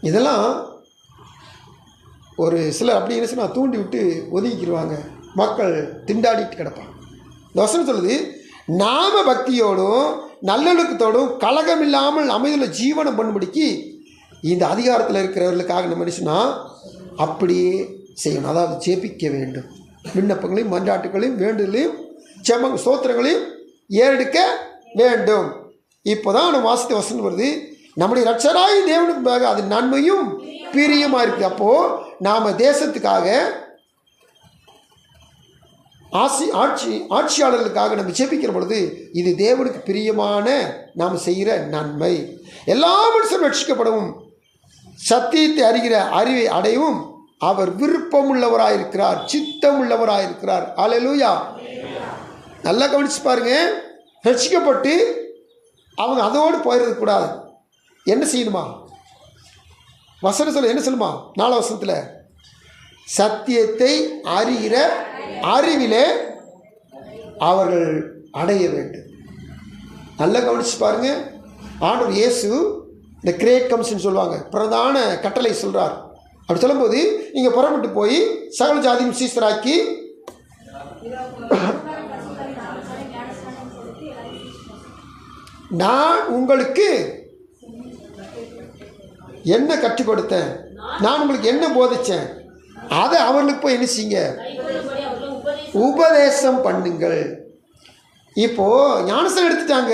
இதெல்லாம் ஒரு சிலர் அப்படி என்ன சொன்னால் தூண்டி விட்டு ஒதுக்கிடுவாங்க, மக்கள் திண்டாடிட்டு கிடப்பாங்க. இந்த வசனம் சொல்லுது, நாம பக்தியோடும் நல்லொழுக்கத்தோடும் கலகம் இல்லாமல் அமைதியுள்ள ஜீவனம் பண்ணும்படிக்கு இந்த அதிகாரத்தில் இருக்கிறவர்களுக்காக நம்ம என்ன சொன்னால் அப்படியே செய்யணும். அதாவது ஜெபிக்க வேண்டும், விண்ணப்பங்களையும் மன்றாட்டுகளையும் வேண்டுதலையும் ஸ்தோத்திரங்களையும் ஏறெடுக்க வேண்டும். இப்போ தான் நம்ம வாசித்த வசனம் வருது, நம்முடைய ரட்சராய் தேவனுக்கு அது நன்மையும் பிரியமாக இருக்குது. அப்போது நாம் தேசத்துக்காக ஆட்சியாளர்களுக்காக நம்ம ஜெபிக்கிற பொழுது இது தேவனுக்கு பிரியமான நாம் செய்கிற நன்மை. எல்லா மனுஷரும் ரட்சிக்கப்படவும் சத்தியத்தை அறிகிற அறிவை அடையவும் அவர் விருப்பம் உள்ளவராயிருக்கிறார், சித்தம் உள்ளவராயிருக்கிறார். அல்லேலூயா. நல்லா கவனிச்சு பாருங்க. ரட்சிக்கப்பட்டு அவங்க அதோடு போயிடக்கூடாது. என்ன செய்யணுமா? வசனம் சொல்ல என்ன சொல்லுமா? 4 வசனத்தில் சத்தியத்தை அறிகிற அறிவிலே அவர்கள் அடைய வேண்டும். நல்லா கவனிச்சு பாருங்க. ஆண்டவர் இயேசு இந்த கிரேட் கமிஷன் சொல்லுவாங்க, பிரதான கட்டளை சொல்றார். அப்படி சொல்லும்போது இங்கே புறப்பட்டு போய் சகல ஜாதியும் சீஸ்தராக்கி நான் உங்களுக்கு என்ன கற்றுக் கொடுத்தேன், நான் உங்களுக்கு என்ன போதிச்சேன், அதை அவர்களுக்கு போய் என்ன செய்யுங்க, உபதேசம் பண்ணுங்கள். இப்போது ஞானஸ்தானம் எடுத்துட்டாங்க,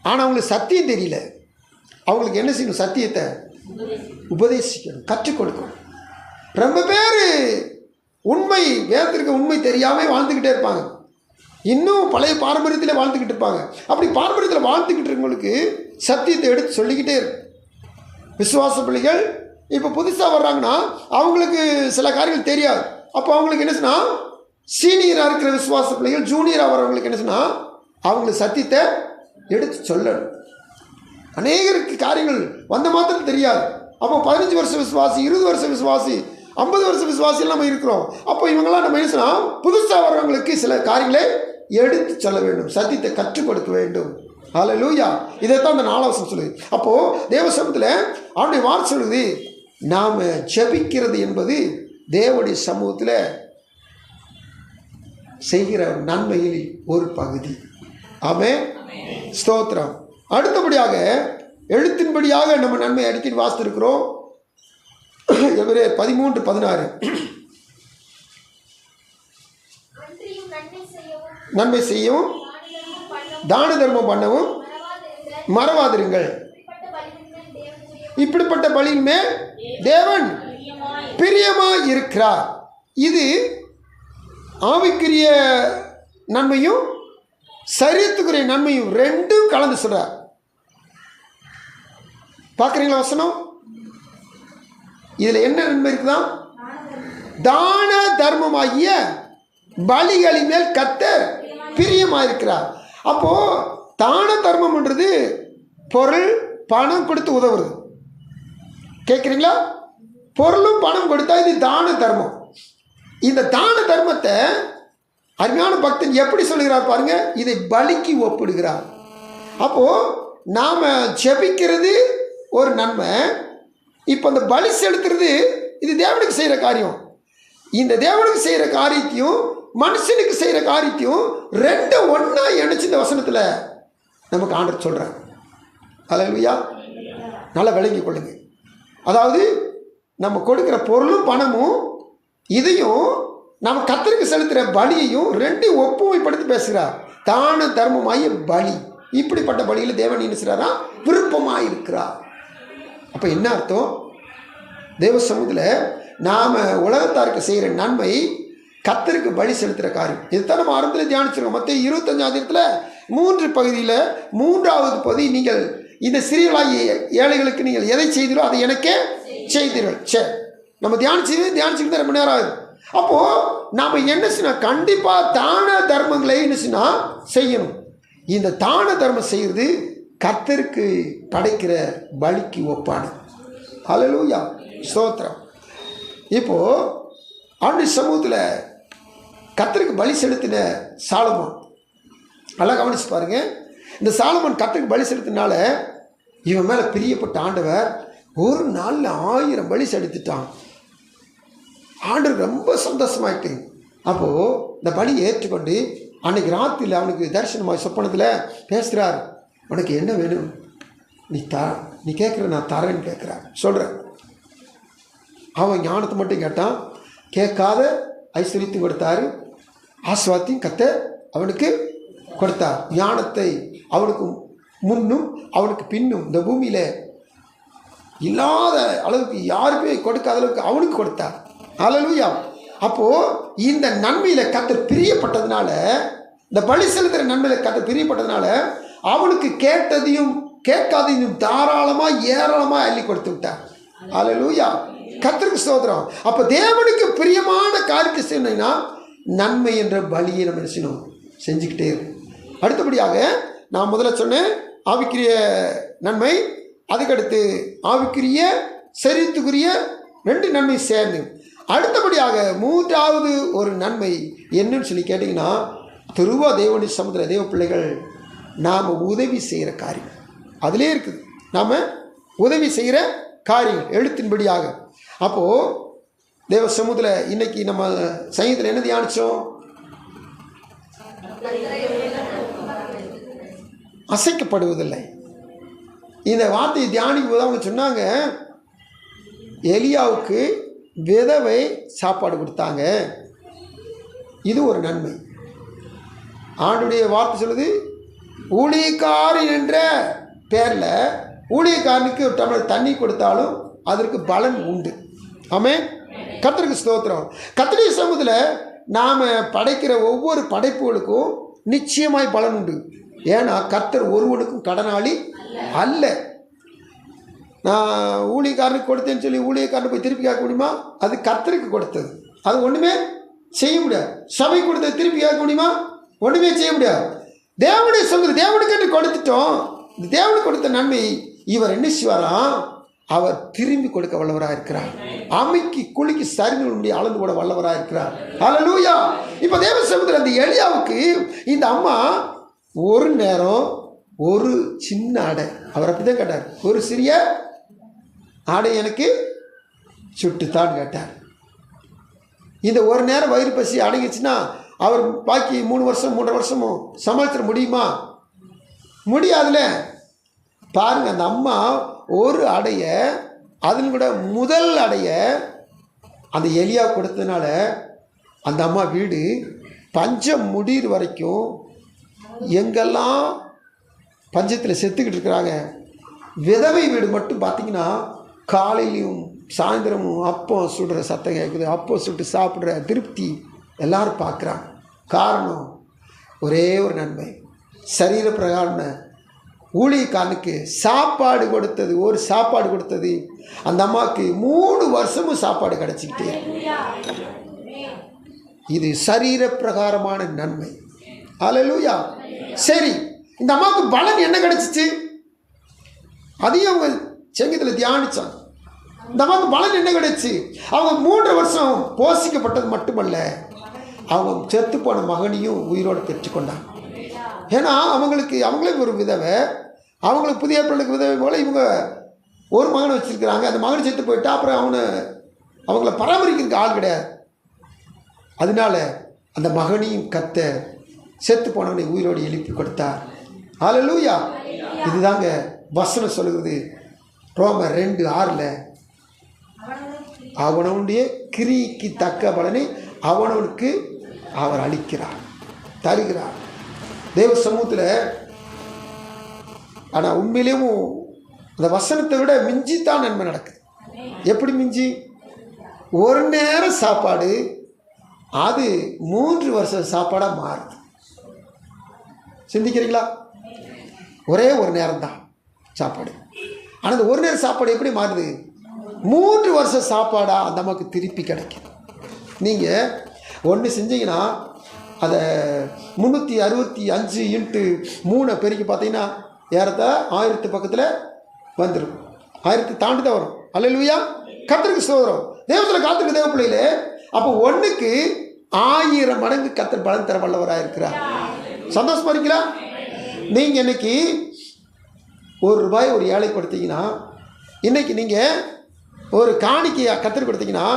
ஆனால் அவங்களுக்கு சத்தியம் தெரியல. அவங்களுக்கு என்ன செய்யணும்? சத்தியத்தை உபதேசிக்கணும், கற்றுக் கொடுக்கணும். ரொம்ப பேர் உண்மை வேதத்திற்கு உண்மை தெரியாமல் வாழ்ந்துக்கிட்டே இருப்பாங்க, இன்னும் பழைய பாரம்பரியத்தில் வாழ்ந்துக்கிட்டு இருப்பாங்க. அப்படி பாரம்பரியத்தில் வாழ்ந்துக்கிட்டு இருக்கவங்களுக்கு சத்தியத்தை எடுத்து சொல்லிக்கிட்டே இருக்கு. விசுவாச பிள்ளைகள் இப்போ புதுசாக வர்றாங்கன்னா அவங்களுக்கு சில காரியங்கள் தெரியாது. அப்போ அவங்களுக்கு என்ன சொன்னால் சீனியராக இருக்கிற விசுவாச பிள்ளைகள் ஜூனியராக வர்றவங்களுக்கு என்ன சொன்னால் அவங்களுக்கு சத்தியத்தை எடுத்து சொல்லணும். அநேகருக்கு காரியங்கள் வந்த மாத்திரம் தெரியாது. அப்போ 15 வருஷம் விசுவாசி, 20 வருஷம் விசுவாசி, 50 வருஷம் விசுவாசியில் நம்ம இருக்கிறோம். அப்போ இவங்கெல்லாம் நம்ம என்ன சொன்னால் புதுசாக வர்றவங்களுக்கு சில காரியங்களை எடுத்து சொல்ல வேண்டும், சத்தியத்தை கற்றுக் கொடுக்க வேண்டும். ஹல்லேலூயா. இதைத்தான் அந்த 4 வசனம் சொல்லுது. அப்போது தேவ சமூகத்தில் அவனுடைய வார்த்தை சொல்லுது, நாம் ஜெபிக்கிறது என்பது தேவனுடைய சமூகத்தில் செய்கிற நன்மையில் ஒரு பகுதி. ஆமென், ஸ்தோத்திரம். அடுத்தபடியாக எழுத்தின்படியாக நம்ம நன்மை அடிக்கடி வாசித்திருக்கிறோம். எபிரேயர் 13:16 நன்மை செய்யவும் தான தர்மம் பண்ணவும் மறவாதிருங்கள். இப்படிப்பட்ட பலியின் மேல் தேவன் பிரியமாய் இருக்கிறார். இது ஆவிக்குரிய நன்மையும் சரீரத்துக்குரிய நன்மையும் ரெண்டும் கலந்து சொல்றார். பார்க்குறீங்களா வசனம்? இதில் என்ன நன்மை இருக்குதான்? தான தர்மமாகிய பலிகளின் மேல் கர்த்தர் பிரியமாயிருக்கிறார். அப்போ தான தர்மம்ன்றது பொருள் பணம் கொடுத்து உதவுறது. கேட்குறீங்களா? பொருளும் பணம் கொடுத்தா இது தான தர்மம். இந்த தான தர்மத்தை அருமையான பக்தன் எப்படி சொல்லுகிறார் பாருங்க, இதை பலிக்கு ஒப்பிடுகிறார். அப்போ நாம் ஜெபிக்கிறது ஒரு நன்மை, இப்போ அந்த பலி செலுத்துறது இது தேவனுக்கு செய்கிற காரியம். இந்த தேவனுக்கு செய்கிற காரியத்தையும் மனுஷனுக்கு செய்கிற காரியத்தையும் ரெண்டும் ஒன்றா இணைச்சு இந்த வசனத்தில் நமக்கு ஆண்டவர் சொல்கிறார். அல்லேலூயா. நல்லா விளங்கி கொள்ளுங்க. அதாவது நம்ம கொடுக்குற பொருளும் பணமும் இதையும் நம்ம கர்த்தருக்கு செலுத்துகிற பலியையும் ரெண்டையும் ஒப்புமைப்படுத்தி பேசுகிறார். தான தர்மமாகிய பலி, இப்படிப்பட்ட பலியில் தேவன் என்ன செய்கிறாரா? விருப்பமாக இருக்கிறார். அப்போ என்ன அர்த்தம்? தேவ சமூகத்தில் நாம் உலகத்தாருக்கு செய்கிற நன்மை கர்த்தருக்கு பலி செலுத்துகிற காரியம். இதுதான் நம்ம ஆரம்பத்தில் தியானிச்சிருக்கோம். மத்திய 25 3 பகுதியில் 3வது பகுதி, நீங்கள் இந்த சிறியலாகிய ஏழைகளுக்கு நீங்கள் எதை செய்தீர்களோ அதை எனக்கே செய்தீர்கள். சரி, நம்ம தியானிச்சுக்கிட்டு ரொம்ப நேரம் ஆகுது. அப்போது நாம் என்ன செய்யணும்? கண்டிப்பாக தான தர்மங்களை என்ன செய்யணும்? செய்யணும். இந்த தான தர்மம் செய்கிறது கர்த்தருக்கு படைக்கிற பலிக்கு ஒப்பான. அல்லேலூயா, ஸ்தோத்திரம். இப்போது ஆண்டவர் சமூகத்தில் கர்த்தருக்கு பலி செலுத்தின சாலமோன், நல்லா கவனிச்சு பாருங்க. இந்த சாலமோன் கர்த்தருக்கு பலி செலுத்தினால இவன் மேலே பிரியப்பட்ட ஆண்டவர் ஒரு நாளில் 1000 பலி செலுத்திட்டான். ஆண்டவர் ரொம்ப சந்தோஷமாயிட்டு அப்போது இந்த பலியை ஏற்றுக்கொண்டு அன்னைக்கு ராத்திரியில் அவனுக்கு தரிசனமாக சொப்பனத்தில் பேசுகிறார். உனக்கு என்ன வேணும்? நீ கேட்குற, நான் தரேன்னு கேட்குறார். சொல்கிறேன். அவன் ஞானத்தை மட்டும் கேட்டான், கேட்காத ஐஸ்வர்யத்தையும் கொடுத்தாரு, ஆசீர்வாதத்தையும் கர்த்தர் அவனுக்கு கொடுத்தார். ஞானத்தை அவனுக்கு முன்னும் அவனுக்கு பின்னும் இந்த பூமியில் இல்லாத அளவுக்கு யாருக்குமே கொடுக்காத அளவுக்கு அவனுக்கு கொடுத்தார். அல்லேலூயா. அப்போது இந்த நன்மையில் கர்த்தர் பிரியப்பட்டதுனால, இந்த பலி செலுத்துகிற நன்மையில் கர்த்தர் பிரியப்பட்டதுனால அவனுக்கு கேட்டதையும் கேட்காதையும் தாராளமாக ஏராளமாக அள்ளி கொடுத்து விட்டார். அல்லேலூயா, கர்த்தருக்கு ஸ்தோத்திரம். அப்போ தேவனுக்கு பிரியமான காரியத்தை செய்யணும்னா நன்மை என்ற பலியை நம்ம செய்யணும், செஞ்சுக்கிட்டே இருக்கும். அடுத்தபடியாக நான் முதல்ல சொன்னேன் ஆவிக்குரிய நன்மை, அதுக்கடுத்து ஆவிக்குரிய சரீரத்துக்குரிய 2 நன்மை சேர்ந்து, அடுத்தபடியாக 3வது ஒரு நன்மை என்னன்னு சொல்லி கேட்டிங்கன்னா, திருவா தேவனி சமுதிர தேவ பிள்ளைகள் நாம் உதவி செய்கிற காரியம் அதிலே இருக்குது. நாம் உதவி செய்கிற காரியங்கள் எழுத்தின்படியாக. அப்போது தேவ சமூகத்தில் இன்னைக்கு நம்ம சங்கீதத்தில் என்ன தியானித்தோம்? அசைக்கப்படுவதில்லை. இந்த வார்த்தையை தியானிக்கும் போது அவங்க சொன்னாங்க, எலியாவுக்கு விதவை சாப்பாடு கொடுத்தாங்க, இது ஒரு நன்மை. ஆண்டுடைய வார்த்தை சொல்லுது, ஊழியக்காரன் என்ற பேரில் ஊழியக்காரனுக்கு ஒரு டம்ளர் தண்ணி கொடுத்தாலும் அதற்கு பலன் உண்டு. ஆமென். கர்த்தருக்கு ஸ்தோத்திரம். கர்த்தருடைய சமூகத்தில் நாம் படைக்கிற ஒவ்வொரு படைப்புகளுக்கும் நிச்சயமாய் பலன் உண்டு. ஏன்னா கர்த்தர் ஒருவனுக்கும் கடனாளி அல்ல. நான் ஊழியக்காரனுக்கு கொடுத்தேன்னு சொல்லி ஊழியக்காரனை போய் திருப்பி கேட்க முடியுமா? அது கர்த்தருக்கு கொடுத்தது, அது ஒன்றுமே செய்ய முடியாது. சபை கொடுத்தது திருப்பி கேட்க முடியுமா? ஒன்றுமே செய்ய முடியாது. தேவனுடைய சொல்கிறது தேவனுக்கு என்று கொடுத்துட்டோம். இந்த தேவனுக்கு கொடுத்த நன்மை இவர் என்ன செய்வாராம்? அவர் திரும்பி கொடுக்க வல்லவராக இருக்கிறார். அமைக்கு குளிக்கு சரிந்து அளந்து கூட வல்லவராக இருக்கிறார். அல்லேலூயா. இப்போ தேவ சமூகத்தில் அந்த எலியாவுக்கு இந்த அம்மா ஒரு நேரம் ஒரு சின்ன ஆடை, அவர் அப்படி தான் கேட்டார், ஒரு சிறிய ஆடை எனக்கு சுட்டுத்தான் கேட்டார். இந்த ஒரு நேரம் வயிறு பசி அடங்கிச்சுன்னா அவர் பாக்கி 3 வருஷம் 3.5 வருஷமும் சமாளிச்சிட முடியுமா? முடியாதுல. பாருங்கள், அந்த அம்மா ஒரு அடைய, அதில் கூட முதல் அடைய அந்த எலியா கொடுத்ததுனால அந்த அம்மா வீடு பஞ்சம் முடிகிற வரைக்கும் எங்கெல்லாம் பஞ்சத்தில் செத்துக்கிட்டு இருக்கிறாங்க, விதவை வீடு மட்டும் பார்த்திங்கன்னா காலையிலையும் சாயந்தரமும் அப்பம் சுடுற சத்தம் கேட்குது, அப்பம் சுட்டு சாப்பிட்ற திருப்தி எல்லோரும் பார்க்குறாங்க. காரணம் ஒரே ஒரு நன்மை, சரீர பிரகாரம் ஊழியக்காரனுக்கு சாப்பாடு கொடுத்தது. ஒரு சாப்பாடு கொடுத்தது அந்த அம்மாவுக்கு 3 வருஷமும் சாப்பாடு கிடச்சிக்கிட்டே. இது சரீர பிரகாரமான நன்மை. அல்லேலூயா. சரி, இந்த அம்மாவுக்கு பலன் என்ன கிடச்சிச்சு? அதையும் அவங்க செங்கத்தில் தியானிச்சாங்க. இந்த அம்மாவுக்கு பலன் என்ன கிடைச்சு? அவங்க 3 வருஷம் போஷிக்கப்பட்டது மட்டுமல்ல, அவங்க செத்து போன மகனையும் உயிரோடு பெற்றுக்கொண்டாங்க. ஏன்னா அவங்களே ஒரு விதவை, அவங்களுக்கு புதிய பிள்ளைக்கு விதவை போல் இவங்க ஒரு மகனை வச்சுருக்கிறாங்க. அந்த மகனை செத்து போயிட்டா அப்புறம் அவங்கள பராமரிக்கிறதுக்கு ஆள் கிடையாது. அதனால அந்த மகனையும் செத்து போனவனை உயிரோடு எழுப்பி கொடுத்தார். அல்லேலூயா. இதுதாங்க வசனம் சொல்லுகிறது. ரோமர் 2:6 அவனவனுடைய கிரிக்கு தக்க பலனை அவனவனுக்கு அவர் அளிக்கிறார், தருகிறார் தேவ சமூகத்தில். ஆனால் உண்மையிலேயும் அந்த வசனத்தை விட மிஞ்சித்தான் நன்மை நடக்குது. எப்படி மிஞ்சி? ஒரு நேரம் சாப்பாடு அது 3 வருஷம் சாப்பாடாக மாறுது. சிந்திக்கிறீங்களா? ஒரே ஒரு நேரம் தான் சாப்பாடு, ஆனால் அந்த ஒரு நேரம் சாப்பாடு எப்படி மாறுது? 3 வருஷம் சாப்பாடாக அந்த நமக்கு திருப்பி கிடைக்கும். நீங்கள் ஒன்று செஞ்சீங்கன்னா அதை 365 × 3 பெருக்கி பார்த்தீங்கன்னா ஏறத்த 1000 பக்கத்தில் வந்துடும். 1000 தாண்டி தான் வரும். அல்லேலூயா. கர்த்தருக்கு ஸ்தோத்திரம். தேவத்தில் காத்துக்கு தேவ பிள்ளைகளே, அப்போ 1க்கு 1000 மடங்கு கர்த்தர் பலன் தர வல்லவராக இருக்கிறார். சந்தோஷமா இருக்கீங்களா? நீங்கள் இன்னைக்கு ₹1 ஒரு ஏழை கொடுத்தீங்கன்னா, இன்னைக்கு நீங்கள் ஒரு காணிக்கையை கர்த்தருக்கு கொடுத்தீங்கன்னா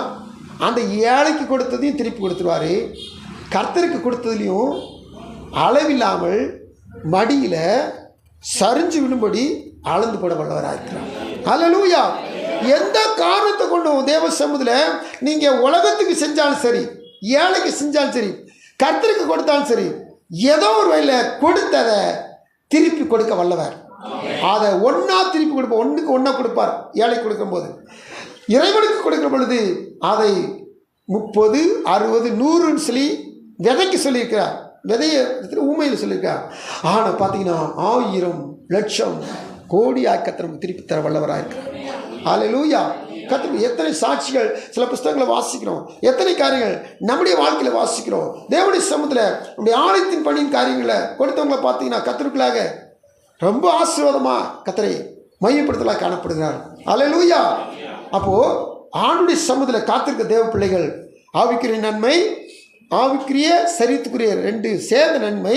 அந்த ஏழைக்கு கொடுத்ததையும் திருப்பி கொடுத்துருவார். கர்த்தருக்கு கொடுத்ததுலையும் அளவில்லாமல் மடியில் சரிஞ்சு விழும்படி அளந்து போட வல்லவராக இருக்கிறார். அல்லேலூயா. எந்த காரணத்தை கொண்டும் தேவ சமூகத்தில் நீங்கள் உலகத்துக்கு செஞ்சாலும் சரி, ஏழைக்கு செஞ்சாலும் சரி, கர்த்தருக்கு கொடுத்தாலும் சரி, ஏதோ ஒரு வகையில் கொடுத்ததை திருப்பி கொடுக்க வல்லவர். அதை ஒன்றா திருப்பி கொடுப்பார். 1க்கு 1 கொடுப்பார். ஏழை கொடுக்கும்போது, இறைவனுக்கு கொடுக்குற பொழுது அதை 30, 60, 100ன்னு சொல்லி விதைக்கு சொல்லியிருக்கிறார். விதைய ஊமையில் சொல்லியிருக்கார். ஆனால் பார்த்தீங்கன்னா 1000, லட்சம், கோடி கர்த்தர் திருப்பி தர வல்லவராக இருக்கிறார். அல்லேலூயா. கர்த்தர் எத்தனை சாட்சிகள், சில புஸ்தகங்களை வாசிக்கிறோம், எத்தனை காரியங்கள் நம்முடைய வாழ்க்கையில் வாசிக்கிறோம். தேவனுடைய சமூகத்தில் நம்முடைய ஆலயத்தின் பணியின் காரியங்களை கொடுத்தவங்களை பார்த்தீங்கன்னா கர்த்தருக்குள்ளாக ரொம்ப ஆசீர்வாதமாக கர்த்தரை மையப்படுத்தலாக காணப்படுகிறார். அல்லேலூயா. அப்போது ஆண்டுடைய சமூகத்தில் காத்திருக்க தேவ பிள்ளைகள் ஆவிக்குரிய நன்மை, ஆவிக்குரிய சரீரத்துக்குரிய 2 சேர்ந்த நன்மை,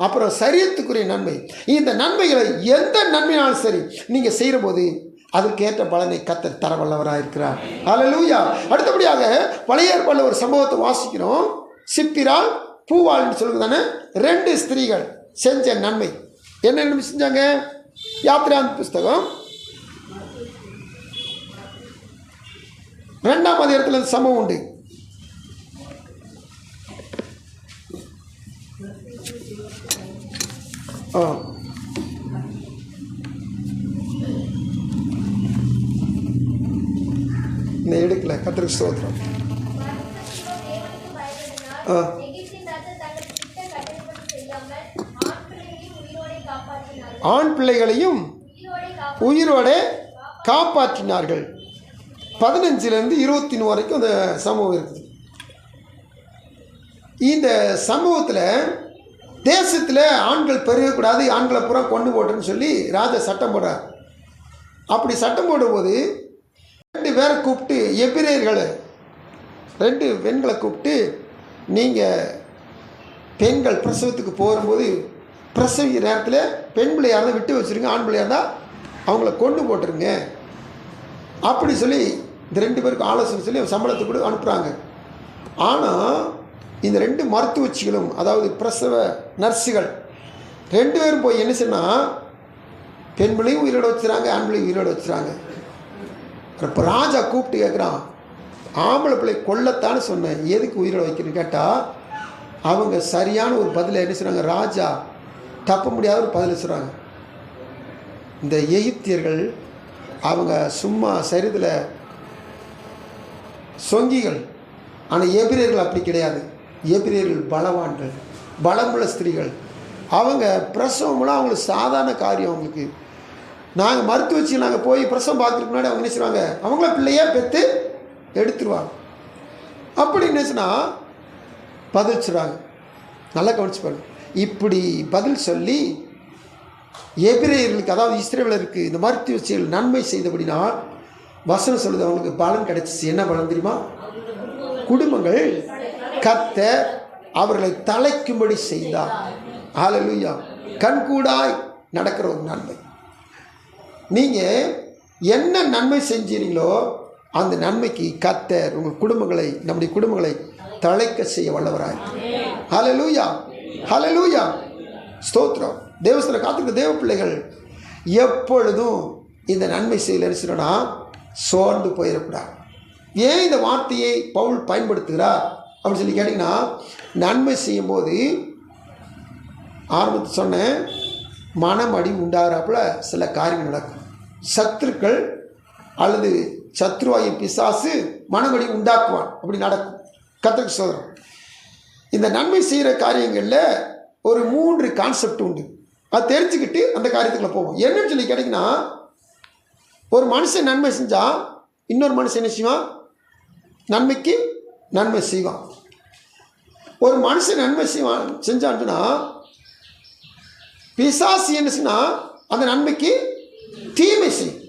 அப்புறம் சரீரத்துக்குரிய நன்மை. இந்த நன்மைகளை எந்த நன்மையாலும் சரி நீங்கள் செய்கிற போது அதுக்கேற்ற பலனை கர்த்தர் தர வல்லவராக இருக்கிறார். அல்லேலூயா. அடுத்தபடியாக பழைய ஏற்பாட்டில் ஒரு சம்பவத்தை வாசிக்கிறோம். சிப்பிரால் பூவாள்னு சொல்லுங்க தானே, 2 ஸ்திரீகள் செஞ்ச நன்மை. என்ன நன்மை செஞ்சாங்க? யாத்திராந்த புஸ்தகம் 2ஆம் அதிகாரத்தில் அந்த சம்பவம் உண்டு. எடுக்கல. கர்த்தருக்கு ஸ்தோத்திரம். ஆண் பிள்ளைகளையும் உயிரோட காப்பாற்றினார்கள். 15லேருந்து 21 வரைக்கும் அந்த சம்பவம் இருக்குது. இந்த சம்பவத்தில் தேசத்தில் ஆண்கள் பெருகக்கூடாது, ஆண்களை பூரா கொண்டு போட்டுன்னு சொல்லி ராஜா சட்டம் போடுறார். அப்படி சட்டம் போடும்போது 2 பேரை கூப்பிட்டு, எபிரேயர்களை 2 பெண்களை கூப்பிட்டு, நீங்கள் பெண்கள் பிரசவத்துக்கு போகும்போது பிரசவிக்கிற நேரத்தில் பெண் பிள்ளையாக இருந்தால் விட்டு வச்சுருங்க, ஆண் பிள்ளையாக இருந்தால் அவங்கள கொண்டு போட்டுருங்க அப்படி சொல்லி இந்த 2 பேருக்கு ஆலோசனை சொல்லி சம்பளத்தை கூட அனுப்புகிறாங்க. ஆனால் இந்த 2 மருத்துவச்சிகளும், அதாவது பிரசவ நர்ஸுகள் 2 பேரும் போய் என்ன சொன்னால், பெண் பிள்ளையும் உயிரோடு வச்சுறாங்க, ஆண் பிள்ளையும் உயிரோடு வச்சுறாங்க. இப்போ ராஜா கூப்பிட்டு கேட்குறான், ஆம்பளை பிள்ளை கொல்லத்தான்னு சொன்னேன், எதுக்கு உயிரோடு வைக்கணும்னு கேட்டால் அவங்க சரியான ஒரு பதிலை என்ன சொல்கிறாங்க, ராஜா தப்ப முடியாத ஒரு பதில் சொல்கிறாங்க. இந்த எகிப்தியர்கள் அவங்க சும்மா சரிதில் சொங்கிகள், ஆனால் எபிரேயர்கள் அப்படி கிடையாது. எபிரேயர்கள் பலவான்கள், பலமுள்ள ஸ்திரீகள். அவங்க பிரசவம்லாம் அவங்களுக்கு சாதாரண காரியம். அவங்களுக்கு நாங்கள் மருத்துவச்சி நாங்கள் போய் பிரசவம் பார்க்குறதுக்கு முன்னாடி அவங்க என்ன செய்வாங்க, அவங்கள பிள்ளையே பெற்று எடுத்துருவாங்க. அப்படி என்னச்சுன்னா பதில் சொல்கிறாங்க. நல்லா கவனிச்சு பாருங்க. இப்படி பதில் சொல்லி எபிரேயர்களுக்கு, அதாவது இஸ்ரவேலருக்கு இந்த மருத்துவச்சிகள் நன்மை செய்தபடினா வசனம் சொல்லுது அவங்களுக்கு பலன் கிடைச்சிச்சு. என்ன பலன் தெரியுமா? குடும்பங்கள் கர்த்தர் அவர்களை தலைக்கும்படி செய்தார். ஹல்லேலூயா. கண்கூடாய் நடக்கிற ஒரு நன்மை. நீங்கள் என்ன நன்மை செஞ்சீங்களோ அந்த நன்மைக்கு கர்த்தர் உங்கள் குடும்பங்களை, நம்முடைய குடும்பங்களை தலைக்க செய்ய வல்லவராய். ஹல்லேலூயா, ஹல்லேலூயா, ஸ்தோத்திரம். தேவஸ்தல காத்துக்க தேவ பிள்ளைகள் எப்பொழுதும் இந்த நன்மை செய்யலன்னு சொன்னா சோர்ந்து போயிடக்கூடாது. ஏன் இந்த வார்த்தையை பவுல் பயன்படுத்துகிறார் அப்படின்னு சொல்லி கேட்டிங்கன்னா, நன்மை செய்யும்போது ஆரம்பத்தில் சொன்னேன், மனமடி உண்டாகிறாப்புல சில காரியங்கள் நடக்கும். சத்துருக்கள் அல்லது சத்ருவாயி பிசாசு மனமடி உண்டாக்குவான். அப்படி நடக்கும். கர்த்தருக்கு சோதரம். இந்த நன்மை செய்கிற காரியங்களில் ஒரு 3 கான்செப்ட் உண்டு. அது தெரிஞ்சுக்கிட்டு அந்த காரியத்துக்குள்ள போவோம். என்னன்னு சொல்லி கேட்டிங்கன்னா, ஒரு மனுஷன் நன்மை செஞ்சால் இன்னொரு மனுஷன் என்ன செய்வான்? நன்மைக்கு நன்மை செய்வான். ஒரு மனுஷன் நன்மை செஞ்சான்ட்டுனா பிசாசு என்ன செய்யனா அந்த நன்மைக்கு தீமை செய்யும்.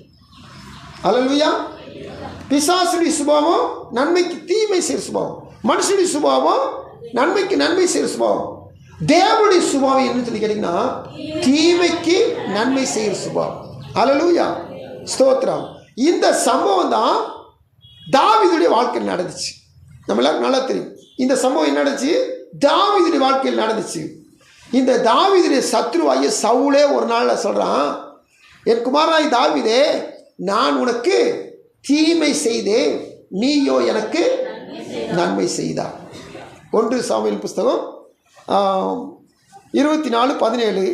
ஹல்லேலூயா. பிசாசுடைய சுபாவம் நன்மைக்கு தீமை செய்கிற சுபாவம். மனுஷனுடைய சுபாவம் நன்மைக்கு நன்மை செய்கிற சுபாவம். தேவனுடைய சுபாவம் என்ன சொல்லி கேட்டிங்கன்னா தீமைக்கு நன்மை செய்கிற சுபாவம். ஹல்லேலூயா, ஸ்தோத்திரம். இந்த சம்பவம் தான் தாவீதுடைய வாழ்க்கையில் நடந்துச்சு. நம்ம எல்லாருக்கும் நல்லா தெரியும். இந்த சம்பவம் என்ன நடந்துச்சு? தாவீதுடைய வாழ்க்கையில் நடந்துச்சு. இந்த தாவீதுடைய சத்ருவாகிய சவுலே ஒரு நாளில் சொல்கிறான், என் குமாரனாய் தாவீதே, நான் உனக்கு தீமை செய்தேன், நீயோ எனக்கு நன்மை செய்தார். 1 சாமுவேல் புஸ்தகம் 24:17.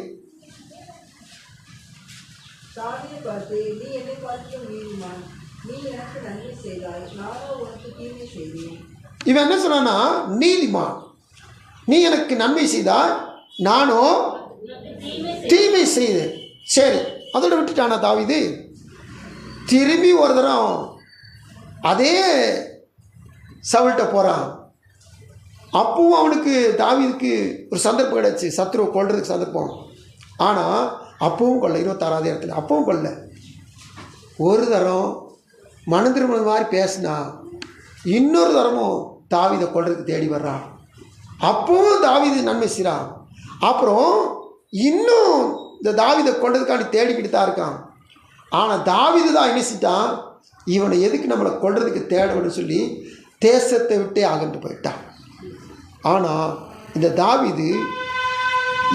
இவன் என்ன சொன்னா, நீதிமான், நீ எனக்கு நன்மை செய்தாய், நானோ தீமை செய்தேன். சரி, அதோட விட்டுட்டானா தாவீது? திரும்பி ஒரு தரம் அதே சவுல்கிட்ட போகிறான். அப்பவும் அவனுக்கு தாவீதுக்கு ஒரு சந்தர்ப்பம் கிடச்சி சத்ருவை கொல்றதுக்கு சந்தர்ப்பம். ஆனால் அப்பவும் கொல்ல. 26வது இடத்துல அப்பவும் கொல்ல. ஒரு தரம் மனந்திருமணம் மாதிரி பேசினா இன்னொரு தரமும் தாவீதை கொல்றதுக்கு தேடி வர்றான். அப்பவும் தாவீது நன்மை செய்கிறான். அப்புறம் இன்னும் இந்த தாவீதை கொல்றதுக்காண்டி தேடிக்கிட்டு தான் இருக்கான். ஆனால் தாவீது தான் என்ன செஞ்சான், இவனை எதுக்கு நம்மளை கொல்றதுக்கு தேடணும்னு சொல்லி தேசத்தை விட்டே அகன்று போயிட்டான். ஆனால் இந்த தாவீது,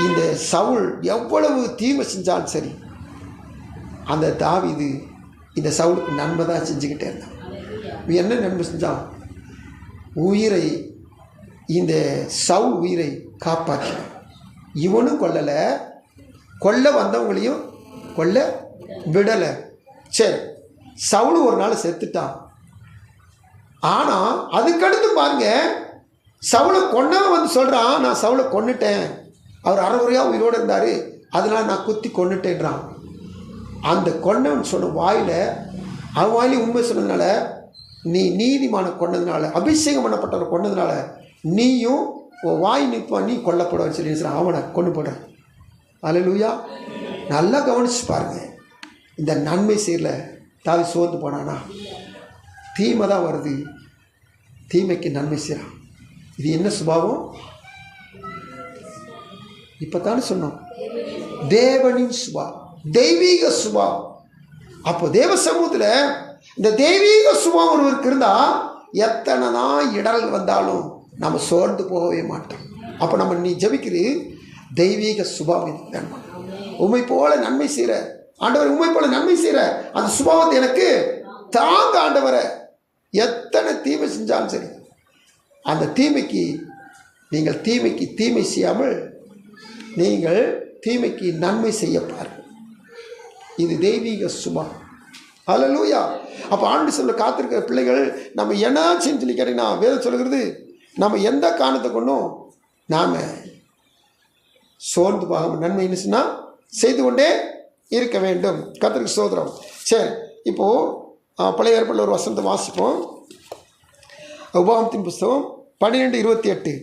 இந்த சவுல் எவ்வளவு தீமை செஞ்சாலும் சரி, அந்த தாவீது இந்த சவுலுக்கு நன்மை தான் செஞ்சுக்கிட்டே இருந்தான். என்ன நன்மை செஞ்சான்? உயிரை, இந்த சவுல் உயிரை காப்பாற்றினான். இவனும் கொல்லலை, கொல்ல வந்தவங்களையும் கொல்ல விடலை. சரி, சவுல் ஒரு நாள் செத்துட்டான். ஆனால் அதுக்கடுத்து பாருங்க, சவுலை கொன்னவன் வந்து சொல்கிறான், நான் சவுலை கொன்னுட்டேன், அவர் அரைகுறையாக உயிரோடு இருந்தார், அதனால் நான் குத்தி கொன்னுட்டேன்றான். அந்த கொன்னவன் சொன்ன வாயில், அவன் வாயிலே உண்மை சொன்னதுனால, நீ நீதிமான கொன்னதுனால, அபிஷேகம் பண்ணப்பட்டவரை கொன்னதுனால நீயும் வாய் நிற்பான், நீ கொல்லப்படுவான்னு சொல்லி அவனை கொண்டு போடுறான். அல்லேலூயா. நல்லா கவனிச்சு பாருங்க. இந்த நன்மை செய்யல தாவீது சோர்ந்து போனானா? தீமை தான் வருது, தீமைக்கு நன்மை செய்கிறான். இது என்ன சுபாவம்? இப்போ தானே சொன்னோம், தேவனின் சுபாவம், தெய்வீக சுபாவம். அப்போ தேவ சமூகத்தில் இந்த தெய்வீக சுபாவம் ஒருவருக்கு இருந்தால் எத்தனை தான் இடர்கள் வந்தாலும் நம்ம சோர்ந்து போகவே மாட்டோம். அப்போ நம்ம நீ ஜபிக்கிற தெய்வீக சுபாவம் வேணும். உண்மை போல நன்மை செய்கிற ஆண்டவர் உண்மை போல நன்மை செய்கிற அந்த சுபாவத்தை எனக்கு தாங்க ஆண்டவரை. எத்தனை தீமை செஞ்சாலும் சரி, அந்த தீமைக்கு நீங்கள் தீமை செய்யாமல் நீங்கள் தீமைக்கு நன்மை செய்ய பாருங்கள். இது தெய்வீக சுபாவம். அல்லேலூயா. அப்போ ஆண்டு சொல்ல காத்திருக்கிற பிள்ளைகள் நம்ம என்ன சொல்லி கேட்டீங்கன்னா, வேதம் சொல்கிறது, நம்ம எந்த காரணத்தை கொண்டும் நாம் சோர்ந்து போகாமல் நன்மை என்ன செய்து கொண்டே இருக்க வேண்டும். கர்த்தருக்கு ஸ்தோத்திரம். சரி, இப்போது பழைய ஏற்பாட்டில் ஒரு வசனத்தை வாசிப்போம். உபாகமத்தின் புஸ்தகம் 12:28.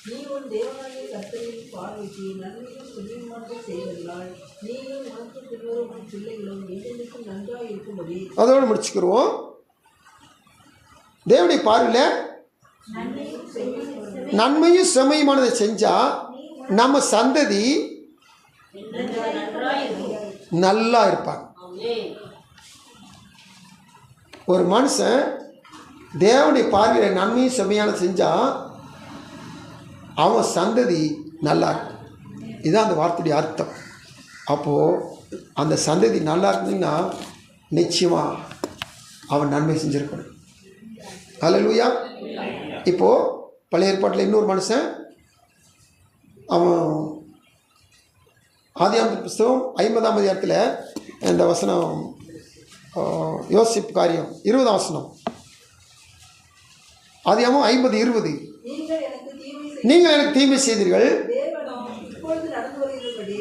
நீ உன் தேவனாகிய கர்த்தரின் பார்வைக்கு நன்மையும் புண்ணியமானதை செய்வதனால் நீயும் உனக்கு பின்வரும் உன் பிள்ளைகளும் என்றென்றைக்கும் நன்றாய் இருக்கும்படி. அதோடு முடிச்சுக்கிடுவோம். தேவனுடைய பார்வையில் நன்மையும் செம்மையுமானதை செஞ்சால் நம்ம சந்ததி நல்லா இருப்பாங்க. ஒரு மனுஷன் தேவனுடைய பார்வையில் நன்மையும் செம்மையான செஞ்சால் அவன் சந்ததி நல்லா இருக்கும். இதுதான் அந்த வார்த்தையுடைய அர்த்தம். அப்போது அந்த சந்ததி நல்லா இருந்தீங்கன்னா நிச்சயமாக அவன் நன்மை செஞ்சுருக்கணும். அல்லேலூயா. இப்போது பழைய ஏற்பாட்டில் இன்னொரு மனுஷன், அவன் ஆதியாகமத்தின் புஸ்தகம் 50ஆம் அதிகாரத்தில் இந்த வசனம், யோசிப்பு காரியம் 20ஆம் வசனம், ஆதியாகமம் 50:20. நீங்கள் எனக்கு தீமை செய்தீர்கள், இப்பொழுது நடந்து வருகிறபடி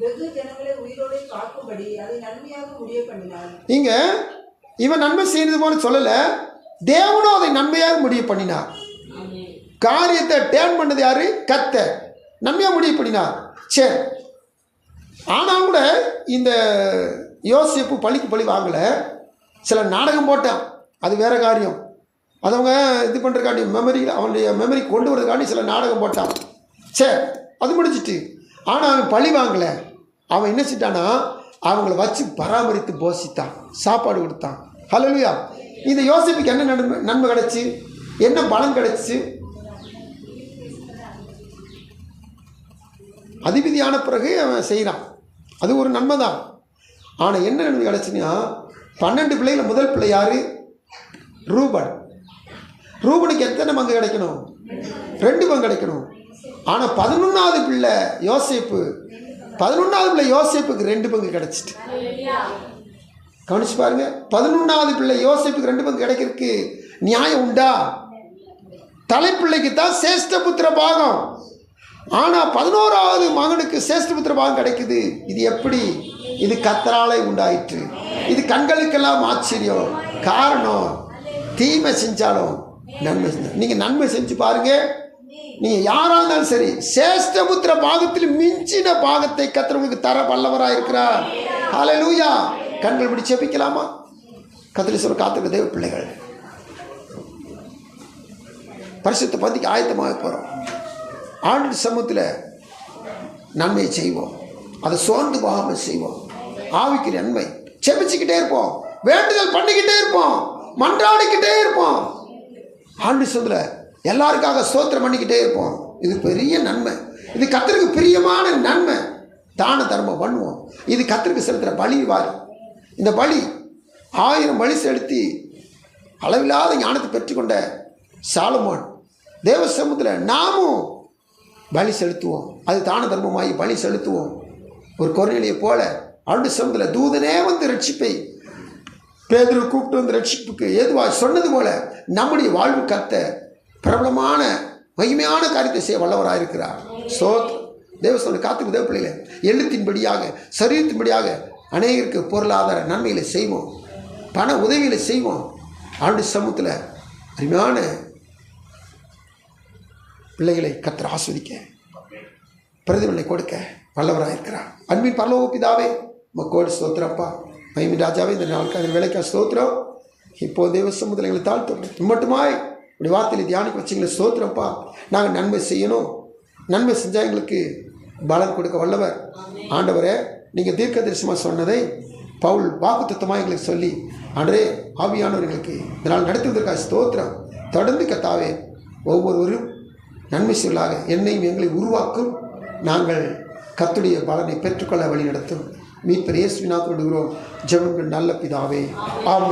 வெகு ஜனங்களை உயிரோடு காக்கும்படி அதை நன்மையாக முடிய பண்ணினார். இங்கே இவன் நன்மை செய்யறது போல சொல்லலை, தேவனும் அதை நன்மையாக முடிவு பண்ணினார். காரியத்தை டேர்ன் பண்ணது யாரு? கர்த்தர். நன்மையாக முடிவு பண்ணினார். சரி, ஆனால் கூட இந்த யோசேப்பு பழிக்கு பழி வாங்கலை. சில நாடகம் போட்டான், அது வேற காரியம். அது அவங்க இது பண்ணுறக்காண்டி அவனுடைய மெமரி கொண்டு வரதுக்காண்டி சில நாடகம் போட்டான். சரி, அது முடிஞ்சிட்டு. ஆனால் அவன் பழி வாங்கலை. அவன் என்ன செஞ்சானா, அவங்கள வச்சு பராமரித்து போஷித்தான், சாப்பாடு கொடுத்தான். ஹல்லேலூயா. இந்த யோசேப்புக்கு என்ன நன்மை கிடைச்சி, என்ன பலன் கிடைச்சி? அதிபதியான பிறகு அவன் செய்கிறான், அது ஒரு நன்மை தான். ஆனால் என்ன நன்மை கிடைச்சுன்னா, 12 பிள்ளைகள் முதல் பிள்ளை யார்? ரூபன். ரூபனுக்கு எத்தனை பங்கு கிடைக்கணும்? 2 பங்கு கிடைக்கணும். ஆனால் 11ஆவது பிள்ளை யோசேப்பு, 11ஆவது பிள்ளை யோசேப்புக்கு 2 பங்கு கிடைச்சிட்டு. கவனிச்சு பாருங்க, 11ஆவது பிள்ளை யோசேப்புக்கு 2 பங்கு கிடைக்கிறதுக்கு நியாயம் உண்டா? தலைப்பிள்ளைக்கு தான் சேஷ்ட புத்திர பாகம். ஆனால் 11ஆவது மகனுக்கு சேஷ்ட புத்திர பாகம் கிடைக்குது. இது எப்படி? இது கர்த்தராலே உண்டாயிற்று. இது கண்களுக்கெல்லாம் ஆச்சரியம். காரணம், தீமை செஞ்சாலும் நன்மை செஞ்ச. நீங்கள் நன்மை செஞ்சு பாருங்க, நீங்கள் யாராக இருந்தாலும் சரி, சேஷ்ட புத்திர பாகத்தில் மிஞ்சின பாகத்தை கர்த்தர் உங்களுக்கு தர வல்லவராக இருக்கிறார். ஹல்லேலூயா. கண்கள் பிடி செபிக்கலாமா? கர்த்தர் சொல்ல காத்துக்க தேவ பிள்ளைகள், பரிசுத்த பந்திக்கு ஆயத்தமாக போகிறோம். ஆண்டு சமூகத்தில் நன்மையை செய்வோம், அதை சோர்ந்து போகாமல் செய்வோம். ஆவிக்கு நன்மை செபிச்சுக்கிட்டே இருப்போம், வேண்டுதல் பண்ணிக்கிட்டே இருப்போம், மன்றாடிக்கிட்டே இருப்போம். ஆண்டு சமூகத்தில் எல்லாருக்காக ஸ்தோத்திரம் பண்ணிக்கிட்டே இருப்போம். இது பெரிய நன்மை, இது கர்த்தருக்கு பிரியமான நன்மை. தான தர்மம் பண்ணுவோம். இது கர்த்தருக்கு செலுத்துகிற பலி வாரி. இந்த பலி 1000 பலி செலுத்தி அளவில்லாத ஞானத்தை பெற்றுக்கொண்ட சாலமோன் தேவ சமூகத்தில் நாமும் பலி செலுத்துவோம். அது தான தர்மமாகி பலி செலுத்துவோம். ஒரு கொர்நேலியை போல ஆண்டு சமூகத்தில் தூதனே வந்து ரட்சிப்பை பேதுரு கூப்பிட்டு வந்து ரட்சிப்புக்கு ஏதுவாக சொன்னது போல நம்முடைய வாழ்வு கர்த்தர் பிரபலமான மகிமையான காரியத்தை செய்ய வல்லவராக இருக்கிறார். தேவஸ்தான காத்துக்கு தேவ பிள்ளைகளை எழுத்தின்படியாக சரீரத்தின்படியாக அநேகருக்கு பொருளாதார நன்மைகளை செய்வோம், பண உதவிகளை செய்வோம். ஆண்டு சமூகத்தில் அருமையான பிள்ளைகளை கர்த்தர் ஆஸ்வதிக்க பிரதிபலனை கொடுக்க வல்லவராக இருக்கிறார். அன்பின் பரலோக பிதாவே, மக்கோடு ஸ்தோத்திரப்பா. மகிமை ராஜாவே, இந்த நாளுக்காக வேலைக்காக ஸ்தோத்திரம். இப்போ தேவ சமூகத்தில் எங்களை தாழ்த்துறோம். மட்டுமாய் இப்படி வார்த்தையில் தியானிக்க வச்சிங்களை ஸ்தோத்திரப்பா. நாங்கள் நன்மை செய்யணும், நன்மை செஞ்சால் எங்களுக்கு பலன் கொடுக்க வல்லவர். ஆண்டவரே, நீங்கள் தீர்க்க தரிசனமாக சொன்னதை பவுல் வாக்குத்தத்தமாக எங்களுக்கு சொல்லி, ஆண்டரே ஆவியானவர் எங்களுக்கு இதனால் நடத்துவதற்காக ஸ்தோத்திரம். தொடர்ந்து கர்த்தாவே ஒவ்வொருவரும் நன்மை சொல்லாக என்னையும் எங்களை உருவாக்கும். நாங்கள் கர்த்தருடைய பலனை பெற்றுக்கொள்ள வழி நடத்தும். மீட்பர் இயேசுவின் நாமத்தில் விடுகிறோம் ஜெபங்கள் நல்ல பிதாவே, ஆமென்.